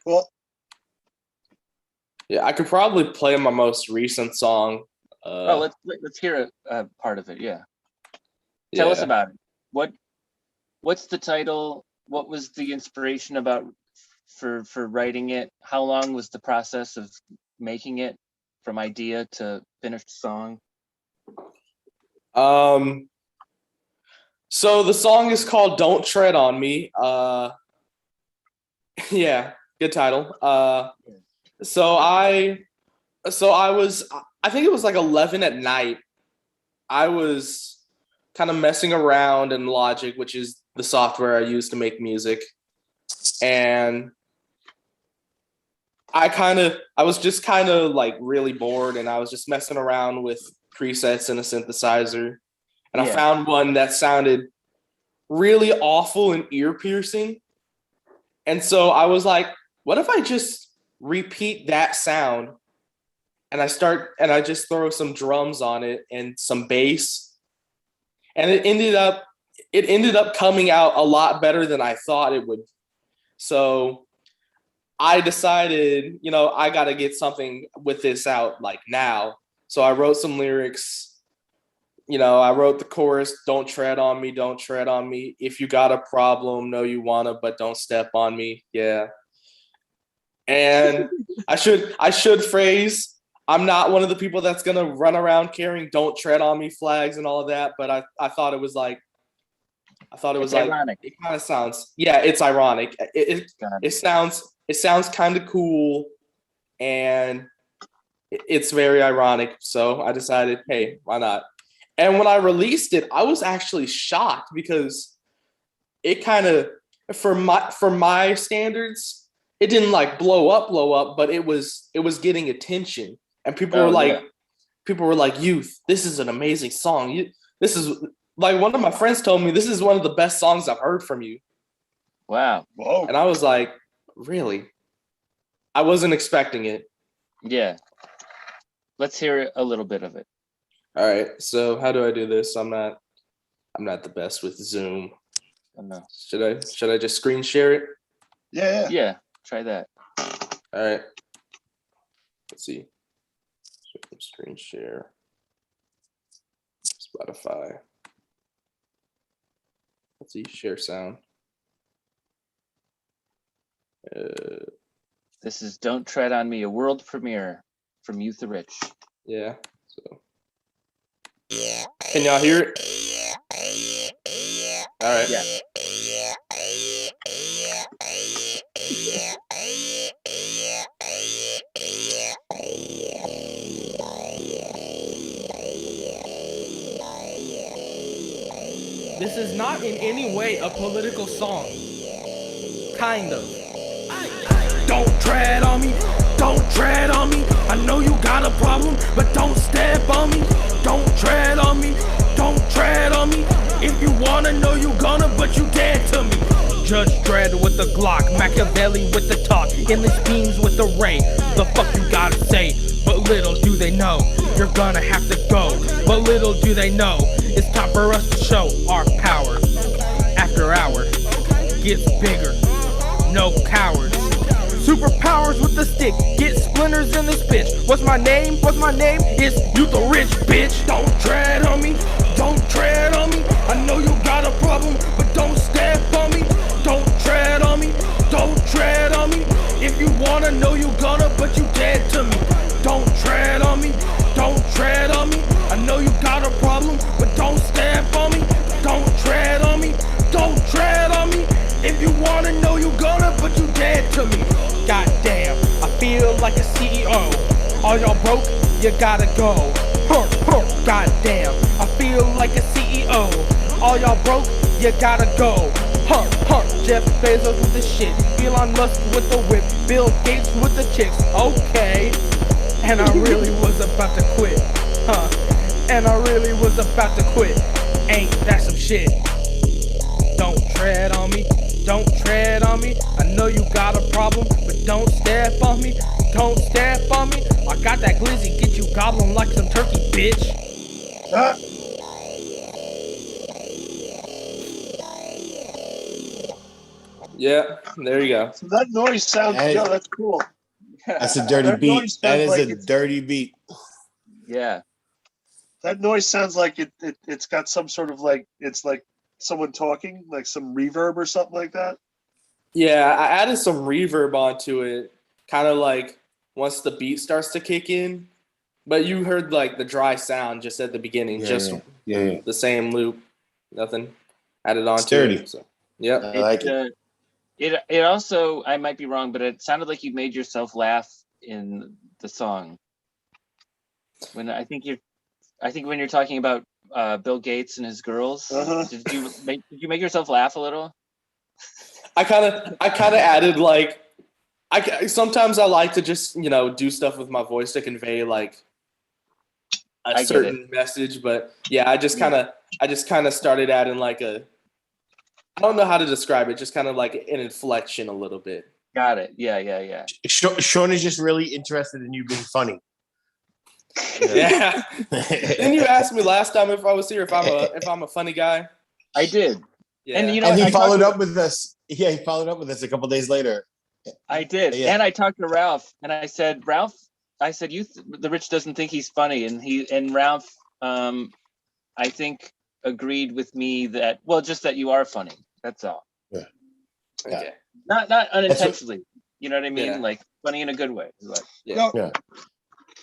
Well, yeah, I could probably play my most recent song. Let's hear a part of it. Yeah. Tell us about it. What's the title? What was the inspiration about for writing it? How long was the process of making it from idea to finished song? So the song is called "Don't Tread on Me." Yeah, good title. So I think it was like 11 at night. I was kind of messing around in Logic, which is the software I use to make music. And I was just kind of like really bored, and I was just messing around with presets and a synthesizer. And I found one that sounded really awful and ear piercing. And so I was like, what if I just repeat that sound and I just throw some drums on it and some bass. And it ended up coming out a lot better than I thought it would. So I decided, I got to get something with this out like now. So I wrote some lyrics. I wrote the chorus, "Don't tread on me, don't tread on me. If you got a problem, know you wanna, but don't step on me." Yeah. And I should phrase, I'm not one of the people that's gonna run around carrying "Don't tread on me" flags and all of that, but I thought it was ironic. It kind of sounds, it's ironic. It sounds kind of cool, and it's very ironic. So I decided, hey, why not? And when I released it, I was actually shocked because it kind of, for my standards, it didn't blow up, but it was getting attention, and people were like, "Youth, this is an amazing song. This is one of my friends told me this is one of the best songs I've heard from you." Wow. Whoa. And I was like, really? I wasn't expecting it. Yeah. Let's hear a little bit of it. All right. So how do I do this? I'm not the best with Zoom. Oh, no. Should I just screen share it? Yeah. Try that. All right. Let's see. Screen share. Spotify. Let's see. Share sound. This is "Don't Tread on Me," a world premiere from Youth the Rich. Yeah. So. Can y'all hear it? All right. Yeah. This is not in any way a political song. Kind of. Don't tread on me. Don't tread on me. I know you got a problem, but don't step on me. Don't tread on me. Don't tread on me. If you wanna know, you gonna, but you dead to me. Judge Dredd with the Glock, Machiavelli with the talk, endless beams with the ray. The fuck you gotta say? But little do they know, you're gonna have to go. But little do they know, it's time for us to show our power. After hour gets bigger, no cowards. Superpowers with the stick, get splinters in this bitch. What's my name? It's You the Rich, bitch. Don't tread on me, don't tread on me. I know you got a problem, but don't step on me. Don't tread on me, don't tread on me. If you wanna know, you gonna, but you dead to me. Don't tread on me, don't tread on me. I know you got a problem, but don't step on me. Don't tread on me, don't tread on me. If you wanna know, you gonna, but you dead to me. Goddamn, I feel like a CEO. All y'all broke, you gotta go. Goddamn, I feel like a CEO. All y'all broke, you gotta go. Jeff Bezos with the shit, Elon Musk with the whip, Bill Gates with the chicks. Okay, and I really was about to quit. And I really was about to quit. Ain't that some shit? Don't tread on me, don't tread on me. I know you got a problem, but don't step on me. Don't step on me. I got that glizzy, get you gobbling like some turkey, bitch. Yeah, there you go. So that noise sounds, that's cool. That's a dirty beat. That is like a dirty beat. Yeah. That noise sounds like it's got some sort of like, it's like someone talking, like some reverb or something like that. Yeah, I added some reverb onto it, kind of like once the beat starts to kick in. But you heard like the dry sound just at the beginning, the same loop, nothing added onto it. So, yeah, I like it. It also, I might be wrong, but it sounded like you made yourself laugh in the song. When I think when you're talking about Bill Gates and his girls, did you make yourself laugh a little? I kind of added like, sometimes I like to just do stuff with my voice to convey like a certain message, but yeah, I just kind of started adding like I don't know how to describe it, just kind of like an inflection a little bit. Got it. Yeah. Sean is just really interested in you being funny. Yeah. Didn't you ask me last time if I was here if I'm a funny guy? I did. Yeah. And and he followed up with us. Yeah, he followed up with us a couple days later. I did. Yeah. And I talked to Ralph, and I said, the Rich doesn't think he's funny, and Ralph, I think, agreed with me that just that you are funny. That's all. Yeah. Okay. Not unintentionally. You know what I mean? Yeah. Like funny in a good way. Like, yeah.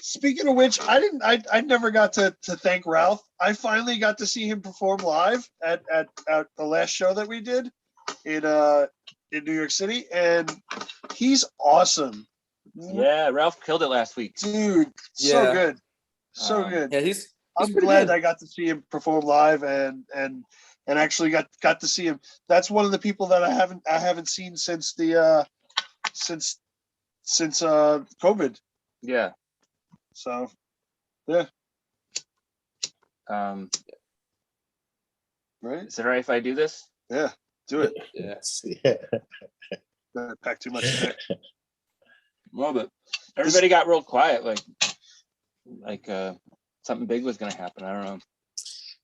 Speaking of which, I never got to thank Ralph. I finally got to see him perform live at the last show that we did in New York City, and he's awesome. Yeah, Ralph killed it last week. Dude, so good. So good. Yeah, I'm glad I got to see him perform live and actually got to see him. That's one of the people that I haven't seen since the since COVID. Yeah. So, yeah. Right? Is it all right if I do this? Yeah, do it. Yes. Yeah. Don't pack too much in there. Well, but everybody got real quiet, like something big was gonna happen. I don't know.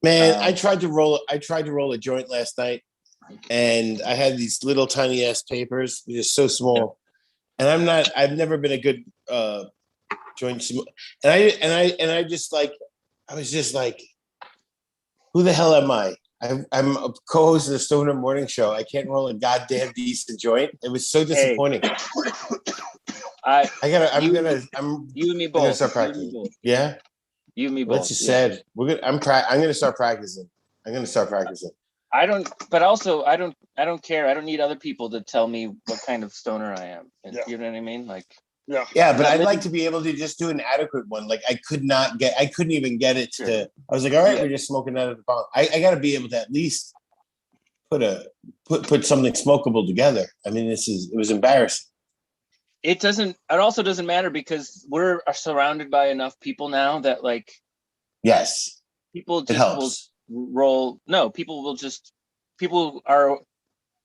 Man, I tried to roll a joint last night, and I had these little tiny ass papers, just so small. And I've never been a good joint, and I was just like, who the hell am I? I'm a co-host of the Stoner Morning Show. I can't roll a goddamn decent joint. It was so disappointing. You and me both. I'm gonna start practicing. Yeah. You and me both. What you said. I'm gonna start practicing. I don't care. I don't need other people to tell me what kind of stoner I am. You know what I mean? Like, yeah, but I'd like to be able to just do an adequate one. Like I couldn't even get it to. I was like, all right, we're just smoking out of the bong. I got to be able to at least put something smokable together. I mean, it was embarrassing. It also doesn't matter because we're surrounded by enough people now that like, yes, people just will roll. No,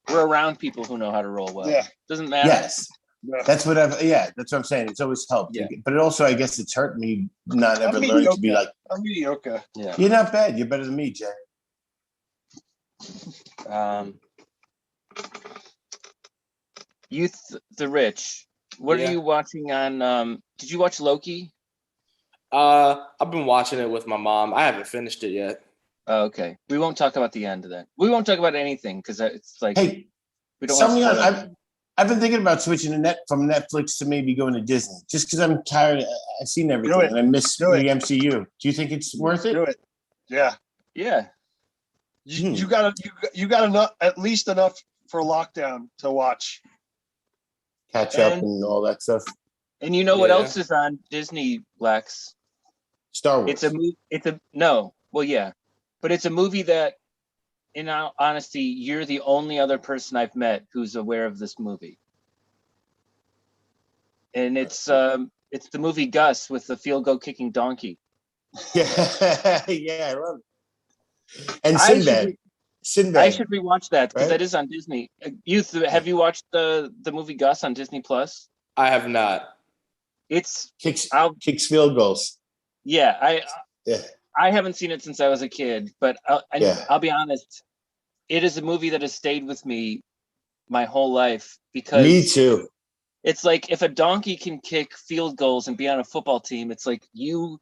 we're around people who know how to roll well. Yeah. Doesn't matter. Yes. Yeah. That's what I'm saying. It's always helped. Yeah. But it also, I guess it's hurt me not ever learning to be like, I'm mediocre. Yeah. You're not bad. You're better than me, Jay. The Rich. What are you watching on? Did you watch Loki? I've been watching it with my mom. I haven't finished it yet. Oh, okay. We won't talk about the end of that. We won't talk about anything because it's like, hey, we don't want I've been thinking about switching from Netflix to maybe going to Disney, just because I'm tired. I've seen everything and I miss the MCU. Do you think it's worth it? Do it. Yeah. Yeah. You got enough, at least enough for lockdown to watch. Catch up and all that stuff. And you know what Yeah. else is on Disney, Lex? Star Wars. It's a movie. Well, yeah, but it's a movie that, in all honesty, you're the only other person I've met who's aware of this movie. And it's the movie Gus with the field goal kicking donkey. Yeah, yeah, I love it. And I Sinbad. should rewatch that because Right? that is on Disney. Youth, have you watched the movie Gus on Disney Plus? I have not. It's Kicks field goals. yeah. Yeah. I haven't seen it since I was a kid, but I'll be honest. It is a movie that has stayed with me my whole life because Me too. it's like if a donkey can kick field goals and be on a football team, it's like you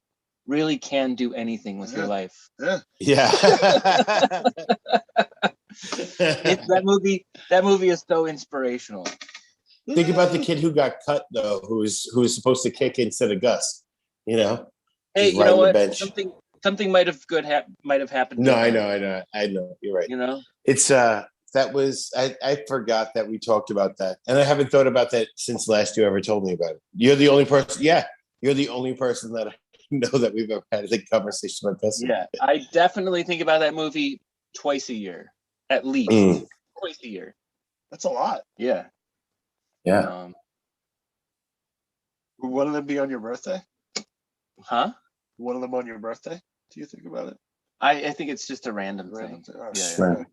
really can do anything with your life. Yeah. That movie is so inspirational. Think about the kid who got cut though, who was supposed to kick instead of Gus. You know. Hey, Just you know riding the what? bench. Something might have happened. No, to I him, know. You're right. You know. It's that was I forgot that we talked about that, and I haven't thought about that since last you ever told me about it. You're the only person. Yeah, you're the only person that I know that we've ever had a conversation about this. Yeah, I definitely think about that movie twice a year, at least twice a year. That's a lot. Yeah. Yeah. Would one of them be on your birthday? Huh? One of them on your birthday? Do you think about it? I think it's just a random thing. Right.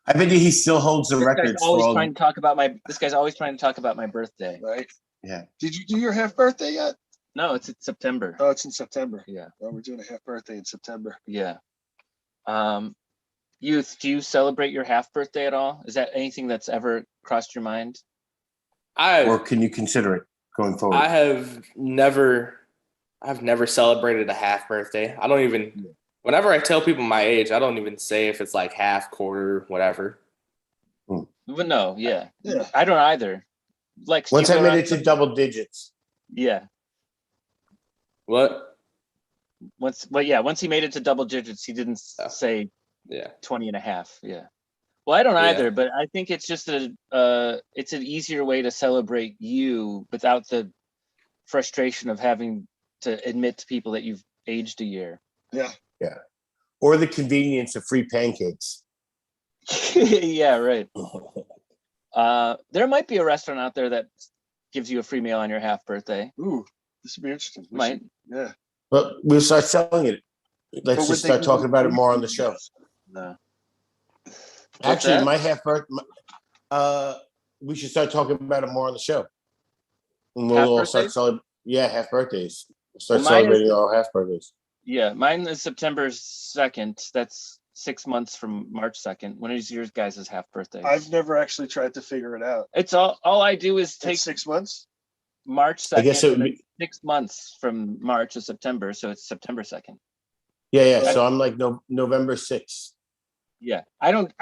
I bet he still holds the This guy's records for always all. trying to talk about this guy's always trying to talk about my birthday. Right. Yeah. Did you do your half birthday yet? No, it's in September. Oh, it's in September. Yeah. Well, we're doing a half birthday in September. Yeah. Youth, do you celebrate your half birthday at all? Is that anything that's ever crossed your mind? Or can you consider it going forward? I've never celebrated a half birthday. I don't even, whenever I tell people my age, I don't even say if it's like half, quarter, whatever. But no, yeah. I don't either. Like once I made it to double digits. Yeah. What? Once he made it to double digits, he didn't say 20 and a half. Yeah. Well, I don't either, but I think it's just it's an easier way to celebrate you without the frustration of having to admit to people that you've aged a year. Yeah. Yeah. Or the convenience of free pancakes. Yeah, right. There might be a restaurant out there that gives you a free meal on your half birthday. Ooh, this would be interesting. Yeah. But we'll start selling it. Let's just start talking about it more on the show. No. Actually, my half birthday. We should start talking about it more on the show. And we'll all start celebrating. Yeah, half birthdays. We'll start celebrating our half birthdays. Yeah, mine is September 2nd. That's 6 months from March 2nd. When is yours guys' half birthday? I've never actually tried to figure it out. It's all I do is take 6 months. March 2nd. I guess it would be 6 months from March to September, so it's September 2nd. Yeah. So I'm like November 6th. Yeah, I don't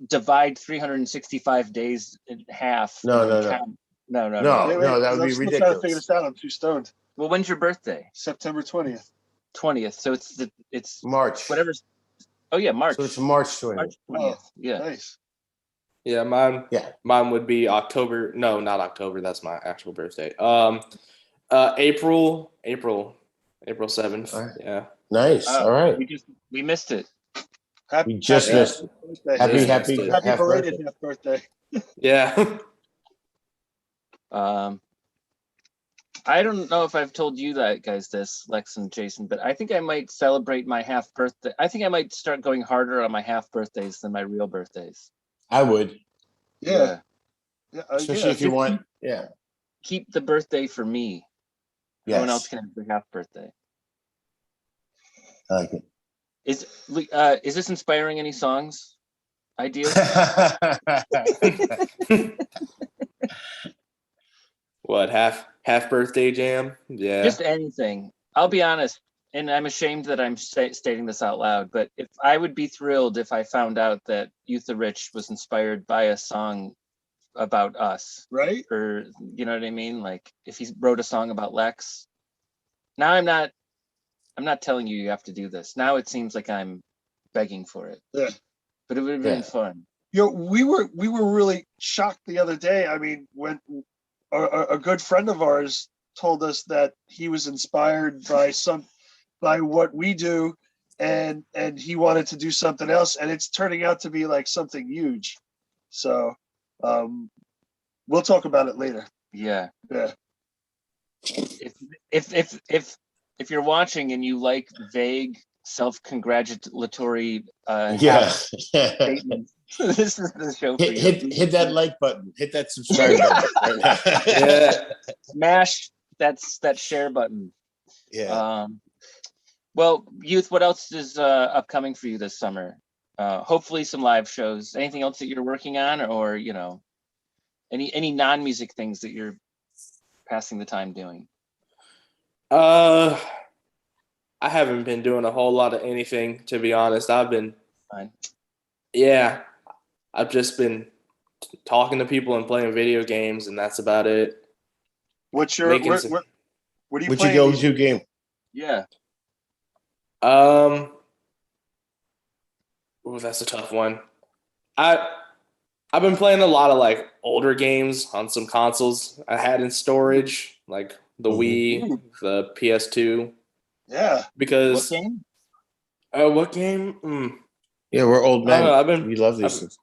divide 365 days in half. No. That would be ridiculous. Trying to figure this out. I'm too stoned. Well, when's your birthday? September 20th. 20th. So it's March. Whatever. Oh yeah, March. So it's March 20th. March 20th. Yeah. Nice. Yeah, mine would be October. No, not October. That's my actual birthday. April 7th. All right. Yeah. Nice. All right. We missed it. We just missed it. Happy belated half birthday. Yeah. I don't know if I've told you that, guys, Lex and Jason, but I think I might celebrate my half birthday. I think I might start going harder on my half birthdays than my real birthdays. I would. Yeah. Especially if you want. Yeah. Keep the birthday for me. Yes. No one else can have the half birthday. I like it. Is this inspiring any songs? Ideas? What, half birthday jam? Yeah. Just anything. I'll be honest, and I'm ashamed that I'm stating this out loud, but if I would be thrilled if I found out that Youth the Rich was inspired by a song about us. Right? Or, you know what I mean? Like if he wrote a song about Lex. Now I'm not telling you have to do this. Now it seems like I'm begging for it. Yeah. But it would have been fun. we were really shocked the other day. I mean, when a good friend of ours told us that he was inspired by what we do, and he wanted to do something else, and it's turning out to be like something huge. So we'll talk about it later. Yeah. Yeah. If you're watching and you like vague self-congratulatory statements, this is the show for you. Hit that like button. Hit that subscribe button right now. Yeah. Smash that share button. Yeah. Well, Youth, what else is upcoming for you this summer? Hopefully some live shows. Anything else that you're working on, or any non-music things that you're passing the time doing? I haven't been doing a whole lot of anything, to be honest. I've just been talking to people and playing video games, and that's about it. What's your what are you What's playing? your go-to game? Yeah. Oh, that's a tough one. I've been playing a lot of like older games on some consoles I had in storage, like the Wii, the PS2. Yeah. Because what game? What game? Yeah, we're old men. We love these things.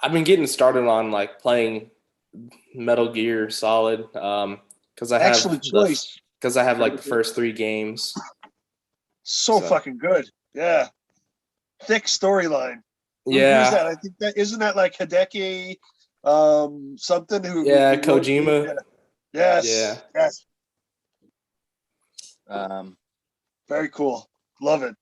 I've been getting started on like playing Metal Gear Solid because I have like the first 3 games. So fucking good. Yeah. Thick storyline. Yeah. Who's that? I think that isn't that like Hideki something who Kojima. Yes. Yeah. Yes. Very cool. Love it.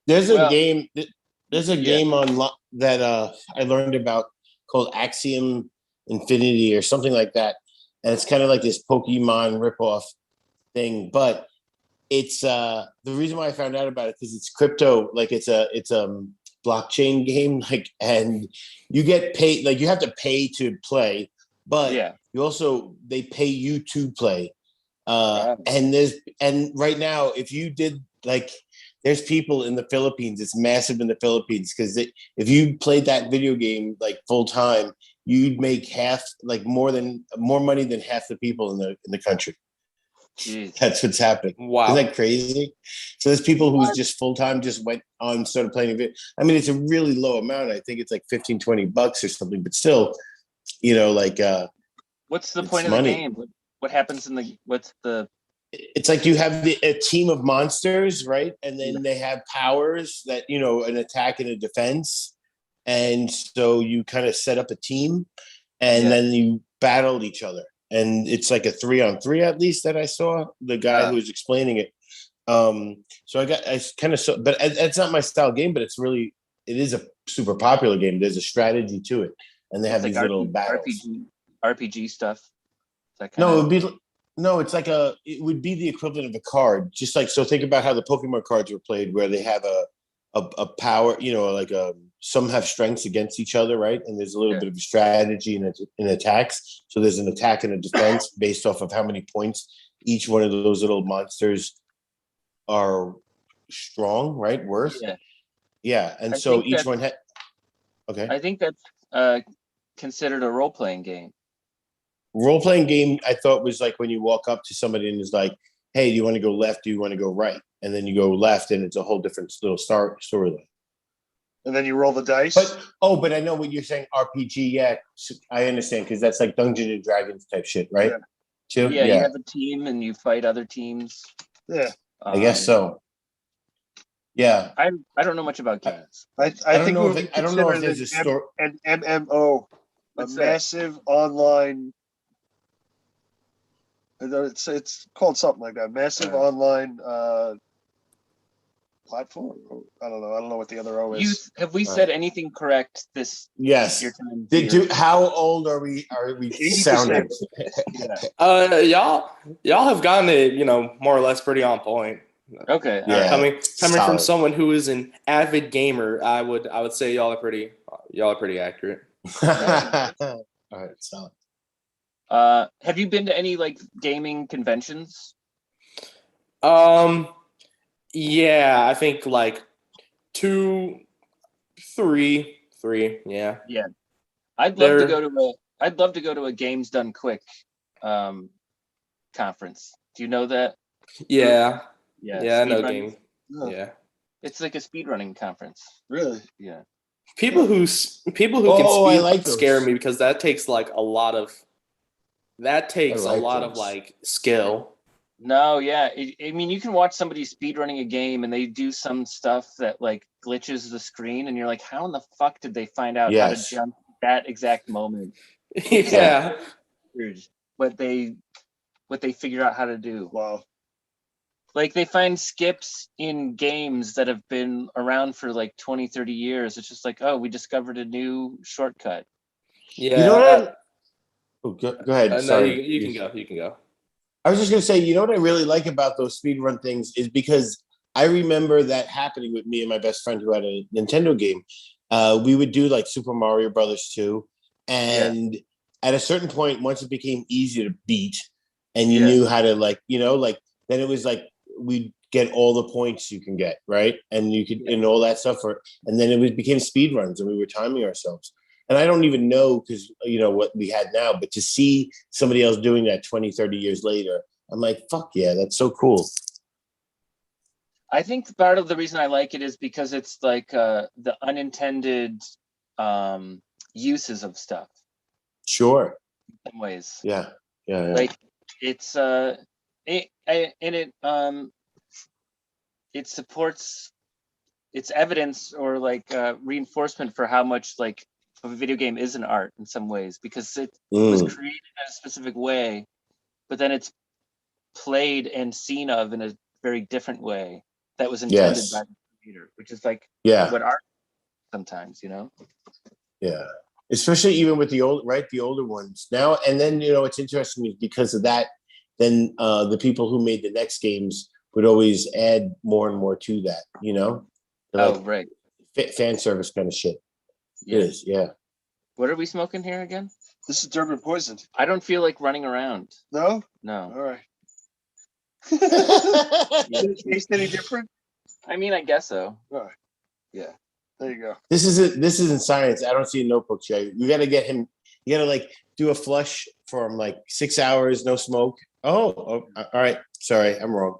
There's a game on that I learned about called Axiom Infinity or something like that. And it's kind of like this Pokemon ripoff thing, but it's the reason why I found out about it because it's crypto, like it's a blockchain game, like, and you get paid, like you have to pay to play, but you also they pay you to play. And right now, if you did like, there's people in the Philippines. It's massive in the Philippines because if you played that video game like full time, you'd make more money than half the people in the country. Jeez. That's what's happening. Wow. Isn't that crazy? So there's people who's just full time just went on, started playing a video. I mean, it's a really low amount. I think it's like $15-$20 or something, but still, what's the point of the game? What happens it's like you have a team of monsters, right? And then they have powers that, an attack and a defense. And so you kind of set up a team and then you battle each other. And it's like a 3-on-3 at least that I saw the guy who was explaining it. So I kind of saw, but it's not my style game, but it is a super popular game. There's a strategy to it. And they have these little battles. RPG stuff. It would be the equivalent of a card. Just like, so think about how the Pokemon cards were played, where they have a power, some have strengths against each other, right? And there's a little bit of a strategy in attacks. So there's an attack and a defense based off of how many points each one of those little monsters are strong, right? Worth. Yeah. And so each one had. Okay. I think that's considered a role-playing game. Role-playing game, I thought, was like when you walk up to somebody and it's like, hey, do you want to go left? Do you want to go right? And then you go left and it's a whole different little storyline. And then you roll the dice. But I know what you're saying. RPG, yeah, I understand, because that's like Dungeons and Dragons type shit, right? Yeah. You have a team and you fight other teams. Yeah, I guess so. Yeah, I don't know much about games. I don't know if there's a story. An MMO, massive online. It's called something like that. Massive online platform. I don't know what the other O is. Have we said anything correct this? Yes. How old are we sounding? Y'all have gotten it, more or less pretty on point. Okay. Yeah. Coming from someone who is an avid gamer, I would say y'all are pretty accurate. All right, solid. Have you been to any like gaming conventions? Yeah, I think like 3 3. Yeah. Yeah. I'd love to go to a Games Done Quick conference. Do you know that? Yeah. Yeah. Yeah, I know Speedrunning. game. Yeah. It's like a speedrunning conference. Really? Yeah. People who can Oh, I speed like scare those. me because that takes like a lot of those. like skill. No, yeah. I mean, you can watch somebody speedrunning a game and they do some stuff that like glitches the screen, and you're like, how in the fuck did they find out how to Yes. jump that exact moment? Yeah. What they figure out how to do. Wow. Like they find skips in games that have been around for like 20, 30 years. It's just like, oh, we discovered a new shortcut. Yeah. You know what? Go ahead. No, Sorry. you can go. You can go. I was just gonna say, you know what I really like about those speedrun things is because I remember that happening with me and my best friend who had a Nintendo game. We would do like Super Mario Brothers 2, and at a certain point, once it became easy to beat, and you knew how to like, then it was like we'd get all the points you can get, right? And you could and all that stuff and then it became speedruns and we were timing ourselves. And I don't even know because what we had now, but to see somebody else doing that 20, 30 years later, I'm like, fuck yeah, that's so cool. I think part of the reason I like it is because it's like the unintended uses of stuff. Sure. In some ways. Yeah. Like it's it supports, it's evidence or like reinforcement for how much like a video game is an art in some ways, because it was created in a specific way, but then it's played and seen of in a very different way that was intended by the creator, which is like what art sometimes, Yeah. Especially even with the older ones now. And then, it's interesting because of that, then the people who made the next games would always add more and more to that, right. Fan service kind of shit. Yeah. It is, yeah. What are we smoking here again? This is Durban Poison. I don't feel like running around. No? No. All right. Yeah. Does it taste any different? I mean, I guess so. All right. Yeah. There you go. This isn't science. I don't see a notebook, Jay. You got to get him. You got to like do a flush for him, like 6 hours, no smoke. Oh, all right. Sorry, I'm wrong.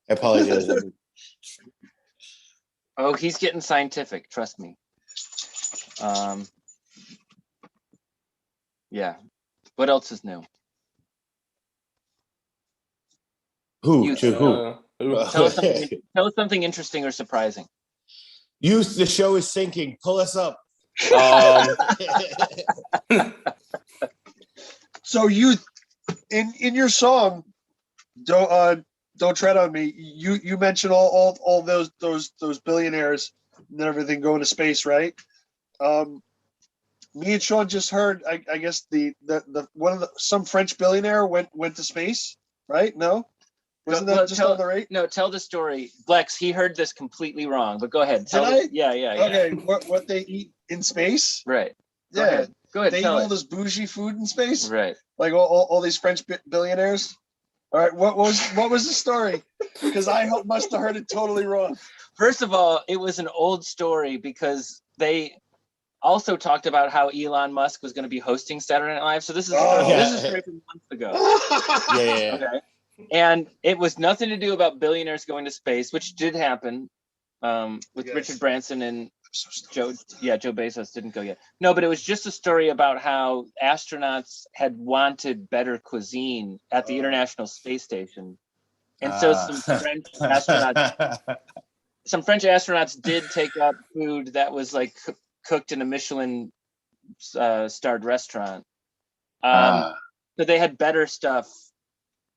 I apologize. Oh, he's getting scientific. Trust me. Yeah. What else is new? Who? To who? Tell us something interesting or surprising. Youth, the show is sinking. Pull us up. So Youth, in your song, don't tread on me. You mentioned all those billionaires and everything going to space, right? Me and Sean just heard. I guess the some French billionaire went to space, right? No. Wasn't that just on the right? No, tell the story. Lex, he heard this completely wrong, but go ahead. Did I? Yeah. Okay, what they eat in space? Right. Yeah. Go ahead. They eat all this bougie food in space? Right. Like all these French billionaires? All right, what was the story? Because I must have heard it totally wrong. First of all, it was an old story because they also talked about how Elon Musk was going to be hosting Saturday Night Live. So this is straight from months ago. Yeah. Okay. And it was nothing to do about billionaires going to space, which did happen with Richard Branson and Joe Bezos didn't go yet. No, but it was just a story about how astronauts had wanted better cuisine at the International Space Station. And so some French astronauts did take up food that was like cooked in a Michelin starred restaurant. So they had better stuff.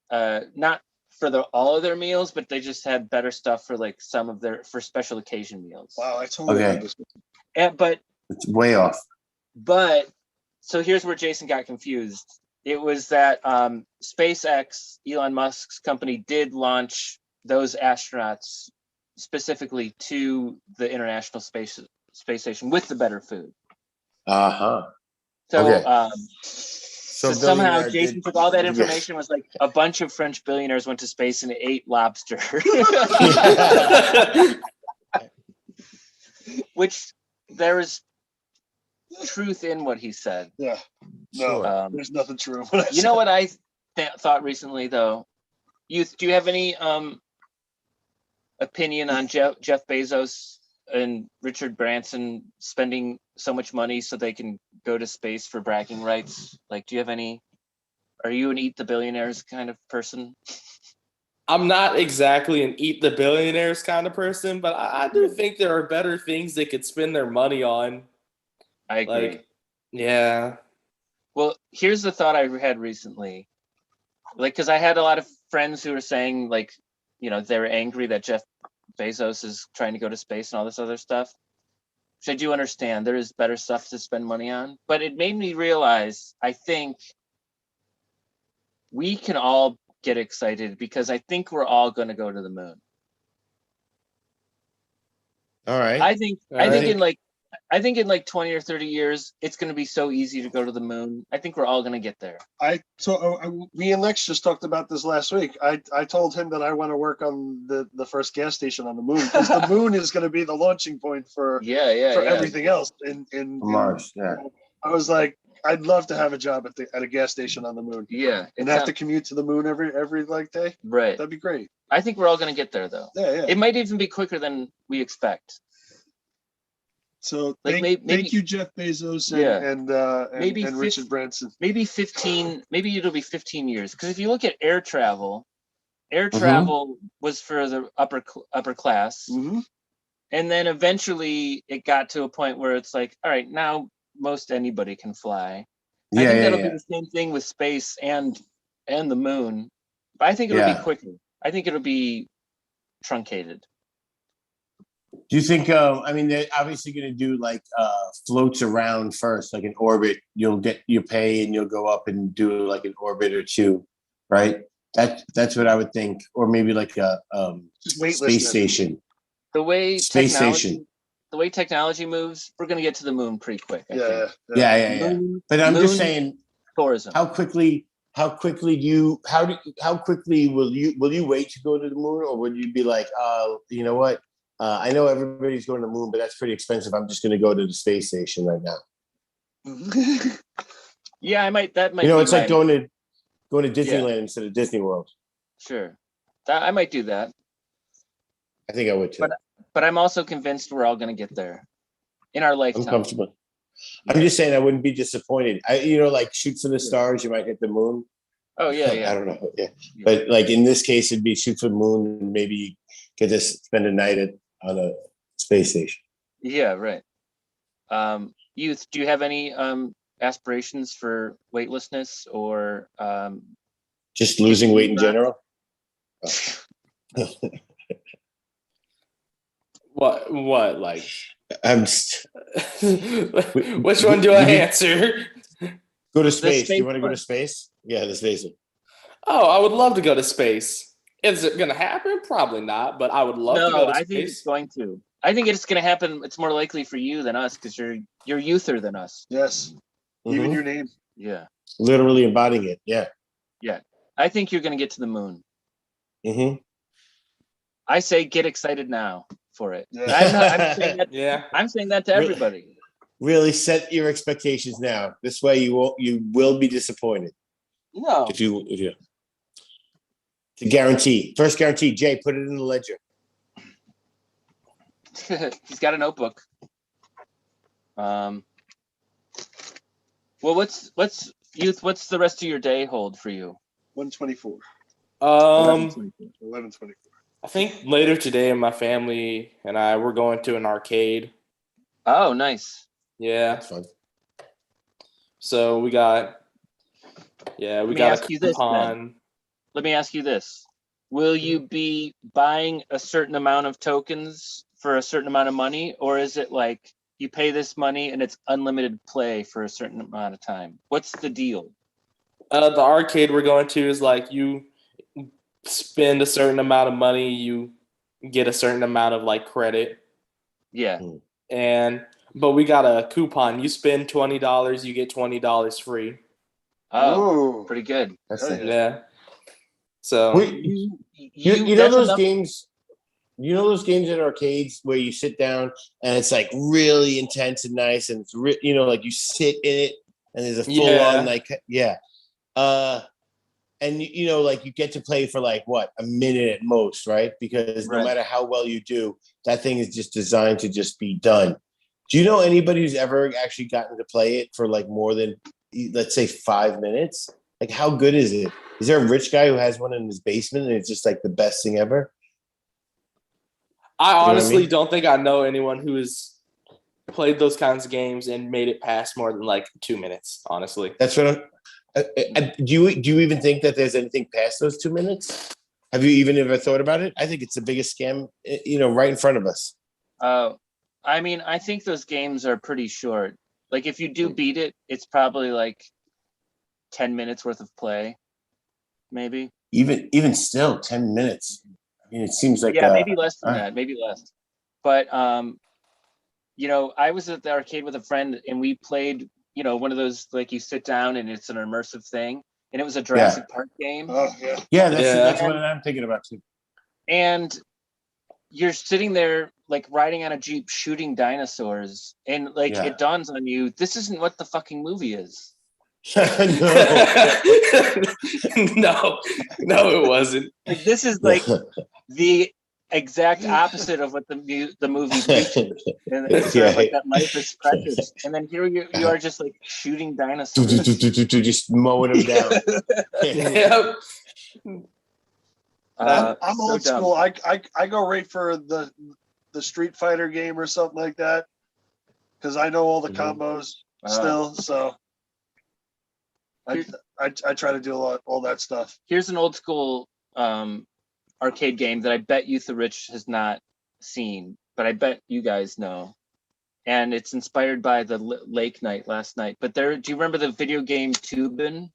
Not for all of their meals, but they just had better stuff for like for special occasion meals. Wow, I totally heard this. But it's way off. But so here's where Jason got confused. It was that SpaceX, Elon Musk's company, did launch those astronauts specifically to the International Space Station with the better food. So somehow Jason took all that information, was like, a bunch of French billionaires went to space and ate lobster. Which there is truth in what he said. Yeah. No, Sure. there's nothing true. In what I You know said. what I thought recently, though? Youth, do you have any opinion on Jeff Bezos and Richard Branson spending so much money so they can go to space for bragging rights? Like, do you have any? Are you an eat the billionaires kind of person? I'm not exactly an eat the billionaires kind of person, but I do think there are better things they could spend their money on. I agree. Like, yeah. Well, here's the thought I had recently. Like, because I had a lot of friends who were saying, like, you know, they were angry that Jeff Bezos is trying to go to space and all this other stuff, which I do understand. There is better stuff to spend money on. But it made me realize, I think we can all get excited because I think we're all going to go to the moon. All right. I think in like 20 or 30 years, it's going to be so easy to go to the moon. I think we're all going to get there. Me and Lex just talked about this last week. I told him that I want to work on the first gas station on the moon, because the moon is going to be the launching point for everything else in Mars. Yeah. I was like, I'd love to have a job at a gas station on the moon. Yeah, and have to commute to the moon every like day. Right. That'd be great. I think we're all going to get there, though. Yeah. It might even be quicker than we expect. So Like thank you, Jeff Bezos and Richard Branson. Maybe it'll be 15 years. Because if you look at air travel was for the upper class. Mm-hmm. And then eventually it got to a point where it's like, all right, now most anybody can fly. I think that'll be the same thing with space and the moon. But I think it'll be quicker. I think it'll be truncated. Do you think? I mean, they're obviously going to do like floats around first, like an orbit. You pay and you'll go up and do like an orbit or two, right? That's what I would think, or maybe like a space station. The way technology moves, we're going to get to the moon pretty quick. Yeah. Moon, but I'm just saying, tourism. How quickly will you wait to go to the moon, or would you be like, you know what? I know everybody's going to the moon, but that's pretty expensive. I'm just going to go to the space station right now. Yeah, I might. That might. You know, it's like going to Disneyland instead of Disney World. Sure, I might do that. I think I would too. But I'm also convinced we're all going to get there in our lifetime. I'm comfortable. I'm just saying I wouldn't be disappointed. Like shoot for the stars, you might hit the moon. Oh yeah. I don't know. Yeah. But like in this case, it'd be shoot for the moon and maybe get to spend a night on a space station. Yeah, right. Youth, do you have any aspirations for weightlessness or just losing weight in general? What like? Which one do I answer? Go to space. Do you want to go to space? Yeah, the space one. Oh, I would love to go to space. Is it going to happen? Probably not, but I would love to go to space. I think it's going to. I think it's going to happen. It's more likely for you than us because you're youther than us. Yes. Even your name. Yeah. Literally embodying it. Yeah. Yeah. I think you're going to get to the moon. Mm-hmm. I say get excited now for it. Yeah. I'm saying that, I'm saying that to everybody. Really set your expectations now. This way you will be disappointed. No. If you it's a guarantee. First guarantee, Jay, put it in the ledger. He's got a notebook. Well, what's the rest of your day hold for you? 124. 11:24. I think later today, my family and I we're going to an arcade. Oh, nice. Yeah, that's fun. So we got a coupon. Let me ask you this. Will you be buying a certain amount of tokens for a certain amount of money, or is it like you pay this money and it's unlimited play for a certain amount of time? What's the deal? The arcade we're going to is like you spend a certain amount of money, you get a certain amount of like credit. Yeah. But we got a coupon. You spend $20, you get $20 free. Oh, pretty good. That's yeah. So you know those games. You know those games at arcades where you sit down and it's like really intense and nice, and it's like you sit in it and there's a full on and like you get to play for like what, a minute at most, right? Because no matter how well you do, that thing is just designed to just be done. Do you know anybody who's ever actually gotten to play it for like more than, let's say, 5 minutes? Like, how good is it? Is there a rich guy who has one in his basement and it's just like the best thing ever? I honestly don't think I know anyone who has played those kinds of games and made it past more than like 2 minutes, honestly. That's what do you even think that there's anything past those 2 minutes? Have you even ever thought about it? I think it's the biggest scam, right in front of us. I mean, I think those games are pretty short. Like if you do beat it, it's probably like 10 minutes worth of play, maybe. Even still, 10 minutes. I mean, it seems like maybe less than that, maybe less. But I was at the arcade with a friend and we played, one of those like you sit down and it's an immersive thing, and it was a Jurassic Park game. Oh yeah. Yeah, that's what I'm thinking about too. And you're sitting there like riding on a Jeep shooting dinosaurs, and like it dawns on you, this isn't what the fucking movie is. No, it wasn't. Like, this is like the exact opposite of what the movie preaches. And it's sort of like that life is precious. And then here you are just like shooting dinosaurs. Just mowing them down. Yep. I'm old school. I go right for the Street Fighter game or something like that, because I know all the combos still. So I try to do all that stuff. Here's an old school arcade game that I bet Youth of Rich has not seen, but I bet you guys know. And it's inspired by the Lake Night last night. But do you remember the video game Tubin?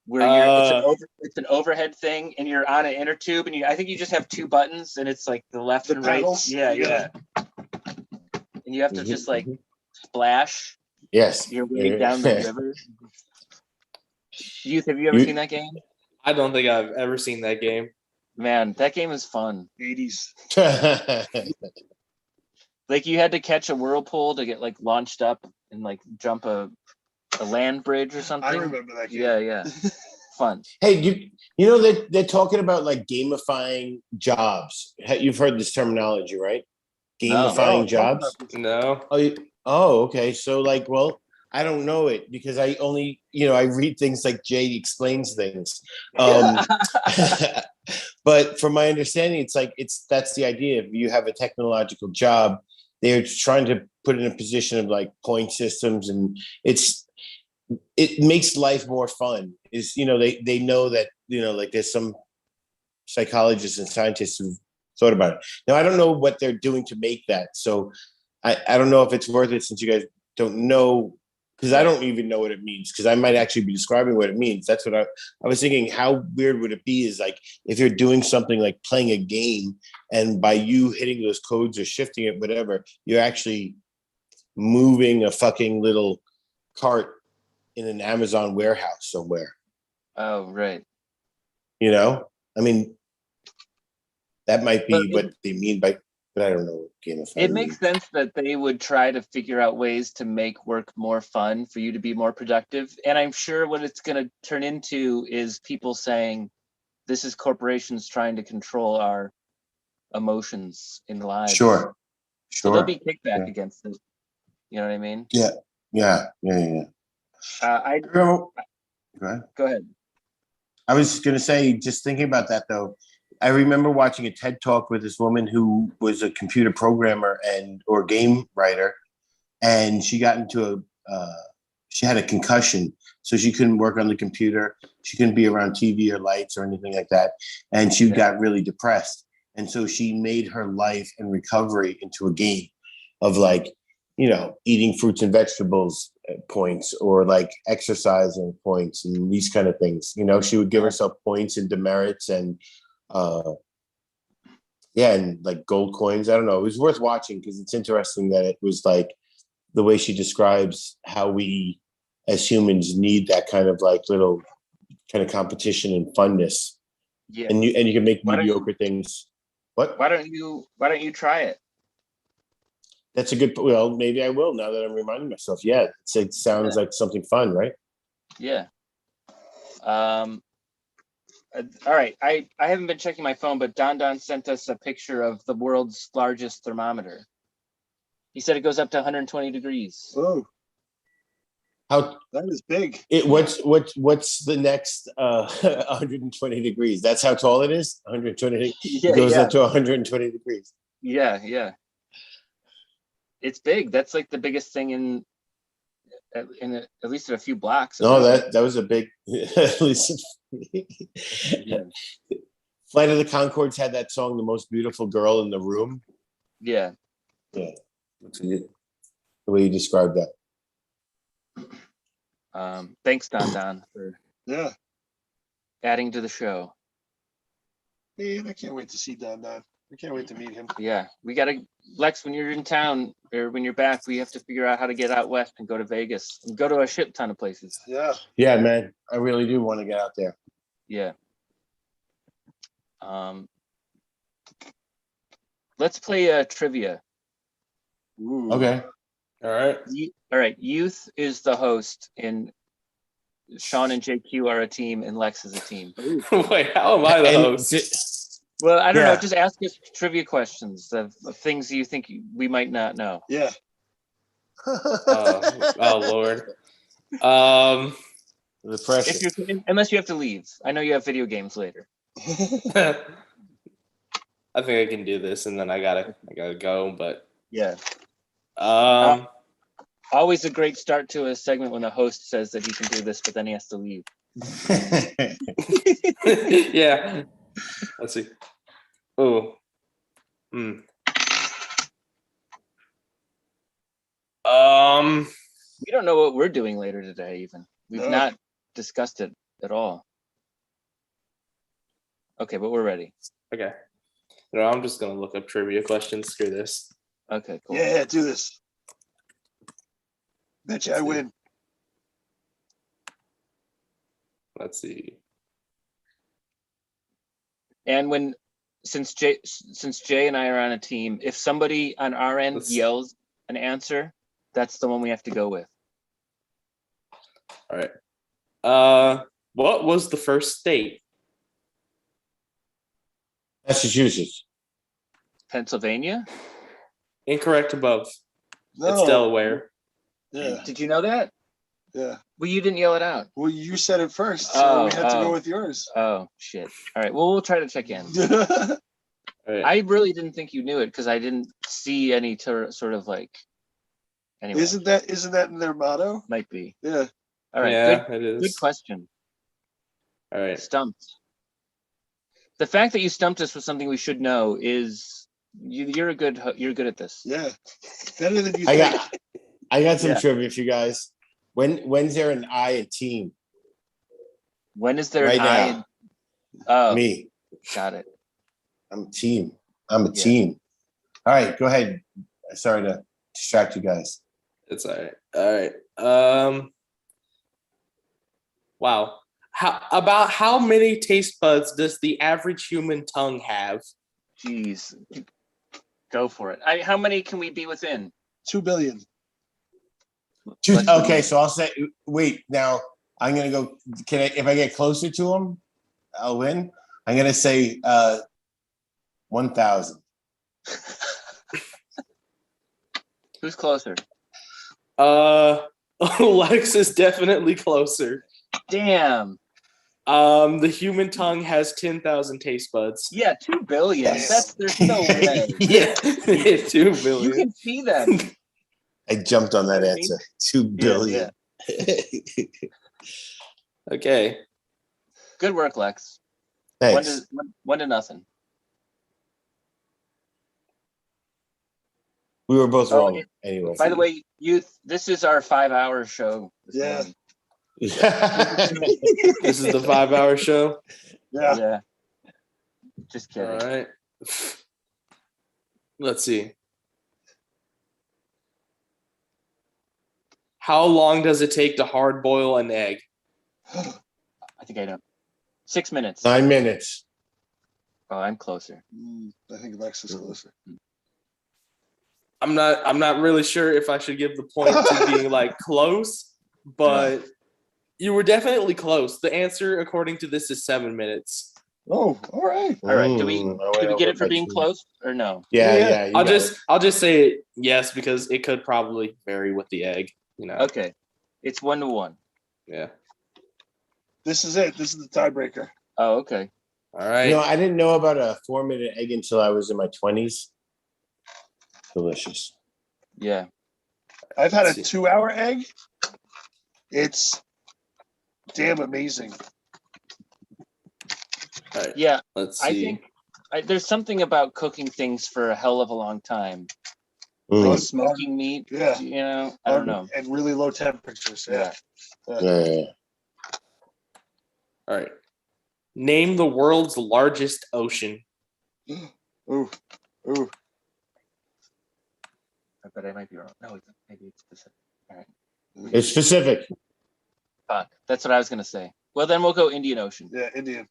Where it's an overhead thing, and you're on an inner tube, and I think you just have two buttons, and it's like the left and pedals? right. Yeah. And you have to just like splash. Yes. Your way down the river. Youth, have you ever seen that game? I don't think I've ever seen that game. Man, that game is fun. 80s. Like you had to catch a whirlpool to get like launched up and like jump a land bridge or something. I remember that game. Yeah. Fun. Hey, you know that they're talking about like gamifying jobs. You've heard this terminology, right? Gamifying jobs? No. Oh, okay. So like, well, I don't know it because I only, I read things like Jay explains things. But from my understanding, that's the idea. If you have a technological job, they're trying to put in a position of like point systems, and it makes life more fun. They know that, like there's some psychologists and scientists who've thought about it. Now, I don't know what they're doing to make that. So I don't know if it's worth it, since you guys don't know, because I don't even know what it means, because I might actually be describing what it means. That's what I was thinking. How weird would it be is like if you're doing something like playing a game, and by you hitting those codes or shifting it, whatever, you're actually moving a fucking little cart in an Amazon warehouse somewhere. Oh, right. I mean, that might be what they mean by, but I don't know what gamifying It makes sense that they would try to figure out ways to make work more fun for you to be more productive. And I'm sure what it's going to turn into is people saying, this is corporations trying to control our emotions in lives. Sure. So there'll be kickback against it. You know what I mean? Yeah. Go ahead. I was going to say, just thinking about that though, I remember watching a TED Talk with this woman who was a computer programmer or game writer, and she got into she had a concussion, so she couldn't work on the computer. She couldn't be around TV or lights or anything like that, and she got really depressed. And so she made her life and recovery into a game of like, eating fruits and vegetables points, or like exercising points and these kind of things. She would give herself points and demerits and and like gold coins. I don't know. It was worth watching because it's interesting that it was like the way she describes how we as humans need that kind of like little kind of competition and funness Yeah. And you can make Why don't- mediocre things. What? Why don't you try it? That's a good. Well, maybe I will now that I'm reminding myself. Yeah, it sounds like something fun, right? Yeah. All right. I haven't been checking my phone, but Don sent us a picture of the world's largest thermometer. He said it goes up to 120 degrees. Oh, How that is big. what's the next 120 degrees? That's how tall it is. 120. Yeah, It goes yeah. up to 120 degrees. Yeah. It's big. That's like the biggest thing in at least in a few blocks. No, that was a big. At least. Flight of the Conchords had that song, "The Most Beautiful Girl in the Room." Yeah. Yeah, the way you described that. Thanks, Don, for adding to the show. Man, I can't wait to see Don. I can't wait to meet him. Yeah, we gotta, Lex, when you're in town or when you're back, we have to figure out how to get out west and go to Vegas and go to a shit ton of places. Yeah, man, I really do want to get out there. Yeah. Let's play trivia. Ooh. Okay. All right. All right. Youth is the host, and Sean and JQ are a team, and Lex is a team. Wait, how am I the host? Well, I don't know. Yeah. Just ask us trivia questions of things you think we might not know. Yeah. Oh Lord. The pressure. Unless you have to leave. I know you have video games later. I think I can do this, and then I gotta go. But yeah. Always a great start to a segment when the host says that he can do this, but then he has to leave. Yeah. Let's see. Oh. We don't know what we're doing later today. Even we've not discussed it at all. Okay, but we're ready. Okay. No, I'm just gonna look up trivia questions. Screw this. Okay, cool. Yeah, do this. Betcha I win. Let's see. And since Jay and I are on a team, if somebody on our end yells an answer, that's the one we have to go with. All right. What was the first state? Massachusetts. Pennsylvania? Incorrect above. No. It's Delaware. Yeah. Did you know that? Yeah. Well, you didn't yell it out. Well, you said it first, so we had to go with yours. Oh, shit. All right. Well, we'll try to check in. All right. I really didn't think you knew it because I didn't see any sort of like. Anyway. Isn't that in their motto? Might be. Yeah. All right. Yeah, it is. Good question. All right. Stumped. The fact that you stumped us with something we should know is you're good at this. Yeah. Better than you think. I got some trivia for you guys. When's there an I in team? When is there right an I? now? Oh, Me. Got it. I'm a team. I'm a team. All right, go ahead. Sorry to distract you guys. It's all right. All right. Wow. About how many taste buds does the average human tongue have? Jeez. Go for it. How many can we be within? 2 billion. Okay, so I'll say. Wait, now I'm gonna go. If I get closer to him, I'll win. I'm gonna say 1,000. Who's closer? Lex is definitely closer. Damn. The human tongue has 10,000 taste buds. Yeah, 2 billion. Yes. There's no way. Yeah, 2 billion. You can see them. I jumped on that answer. 2 billion. Yeah. Okay. Good work, Lex. Thanks. 1-0. We were both wrong anyway. By the way, youth, this is our 5-hour show. Yeah. This is the 5-hour show. Yeah. Just kidding. All right. Let's see. How long does it take to hard boil an egg? I think I know. 6 minutes. 9 minutes. Oh, I'm closer. I think Lex is closer. I'm not really sure if I should give the point to being like close, but you were definitely close. The answer, according to this, is 7 minutes. Oh, all right. All right. Do we get it for being close or no? Yeah. I'll just say yes because it could probably vary with the egg. You know. Okay. It's 1-1. Yeah. This is it. This is the tiebreaker. Oh, okay. All right. You know, I didn't know about a 4-minute egg until I was in my 20s. Delicious. Yeah. I've had a 2-hour egg. It's damn amazing. All right. Yeah. Let's see. I think there's something about cooking things for a hell of a long time. Mm. Like smoking meat. Yeah. You know, I don't know. At really low temperatures. Yeah. Yeah. All right. Name the world's largest ocean. Ooh. But I might be wrong. No, maybe it's Pacific. All right. It's specific. Fuck. That's what I was gonna say. Well, then we'll go Indian Ocean. Yeah, Indian.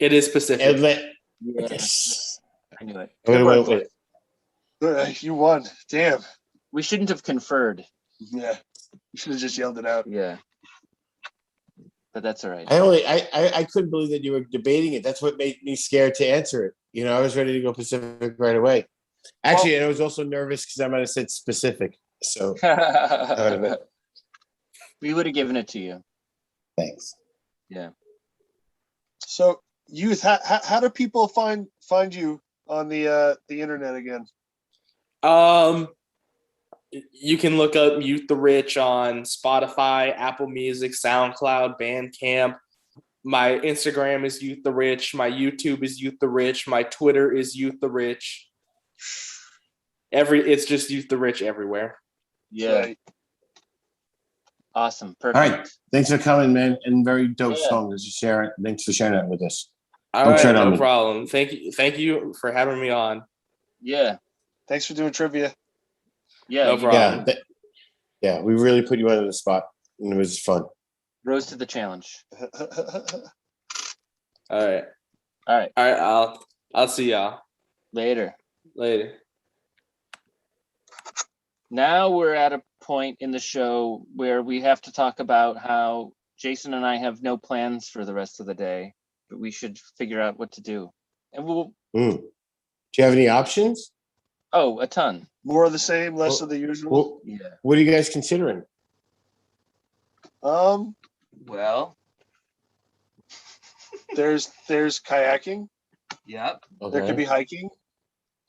It is Pacific. Yeah. Yes. I knew it. Wait. You won. Damn. We shouldn't have conferred. Yeah. You should have just yelled it out. Yeah. But that's all right. I couldn't believe that you were debating it. That's what made me scared to answer it. You know, I was ready to go Pacific right away. Actually, and I was also nervous because I might have said specific. So we would have given it to you. Thanks. Yeah. So, Youth, how do people find you on the internet again? You can look up Youth the Rich on Spotify, Apple Music, SoundCloud, Bandcamp. My Instagram is Youth the Rich. My YouTube is Youth the Rich. My Twitter is Youth the Rich. It's just Youth the Rich everywhere. Yeah. Right. Awesome. Perfect. All right. Thanks for coming, man. And very dope Yeah. song. Thanks for sharing that with us. All right, no problem. Thank you for having me on. Yeah. Thanks for doing trivia. Yeah. No problem. Yeah, we really put you on the spot, and it was fun. Rose to the challenge. All right. All right. I'll see y'all Later. Now we're at a point in the show where we have to talk about how Jason and I have no plans for the rest of the day, but we should figure out what to do. And we'll. Do you have any options? Oh, a ton. More of the same, less of the usual. Yeah. What are you guys considering? Well, there's kayaking. Yep. Okay. There could be hiking.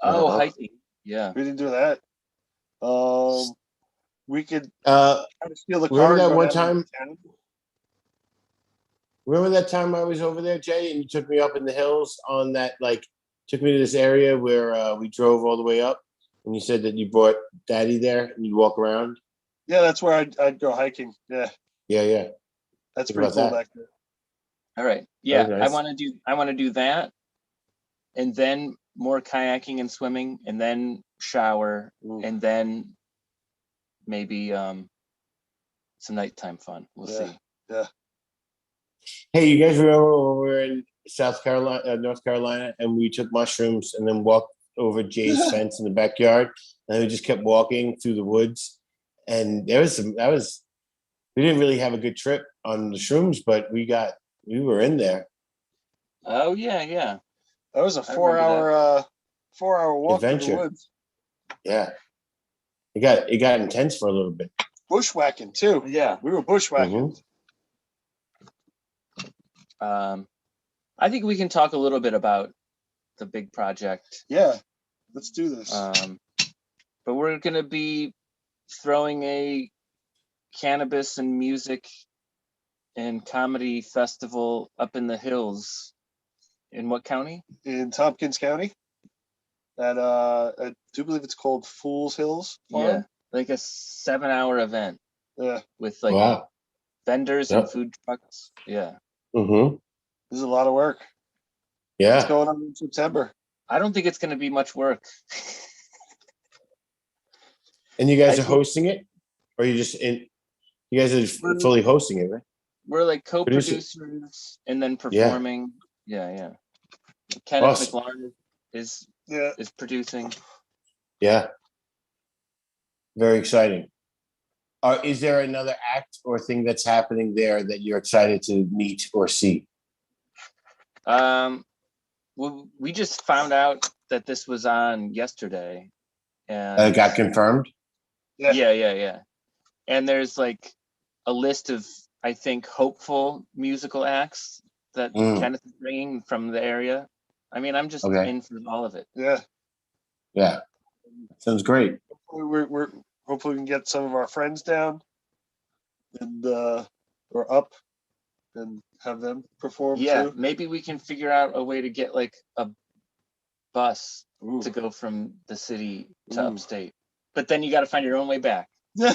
Oh, hiking. Yeah. We didn't do that. We could steal the car. Remember and that go one down time? Remember that time I was over there, Jay, and you took me up in the hills on that, took me to this area where we drove all the way up, and you said that you brought Daddy there and you'd walk around? Yeah, that's where I'd go hiking. Yeah. Yeah. That's Think pretty about cool that. back there. All right. Yeah. Very nice. I want to do that. And then more kayaking and swimming, and then shower, and then maybe some nighttime fun. We'll see. Yeah. Hey, you guys remember when we were in North Carolina, and we took mushrooms and then walked over Jay's fence in the backyard, and we just kept walking through the woods, and we didn't really have a good trip on the shrooms, but we were in there. Oh yeah. That was a 4-hour walk Adventure. through the woods. Yeah. It got intense for a little bit. Bushwhacking too. Yeah. We were bushwhacking. I think we can talk a little bit about the big project. Yeah. Let's do this. But we're gonna be throwing a cannabis and music and comedy festival up in the hills. In what county? In Tompkins County. I do believe it's called Fool's Hills Farm. Yeah. Like a 7-hour event. Yeah. With vendors and food trucks. Yeah. Mm-hmm. This is a lot of work. Yeah. It's going on in September. I don't think it's going to be much work. And you guys are hosting it? Or you guys are fully hosting it, right? We're like co-producers and then performing. Yeah. Kenneth Awesome. McLaurin is Yeah. producing. Yeah. Very exciting. Is there another act or thing that's happening there that you're excited to meet or see? Well, we just found out that this was on yesterday, and It got confirmed? yeah. And there's like a list of, I think, hopeful musical acts that Kenneth is bringing from the area. I mean, I'm just in for all of it. Yeah. Yeah. Sounds great. We're hopefully we can get some of our friends down and or up and have them perform too. Maybe we can figure out a way to get like a bus to go from the city to upstate. But then you got to find your own way back. We'll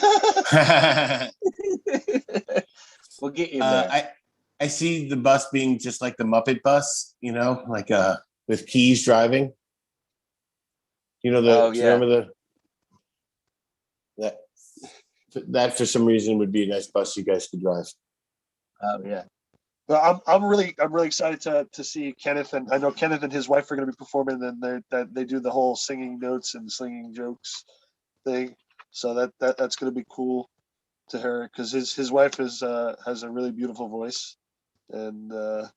get you there. I see the bus being just like the Muppet bus, you know, like with Keys driving. You know, do you remember that for some reason would be a nice bus you guys could drive. Oh yeah. Well, I'm really excited to see Kenneth, and I know Kenneth and his wife are going to be performing, and they do the whole singing notes and slinging jokes thing. So that's going to be cool to her, because his wife has a really beautiful voice, and so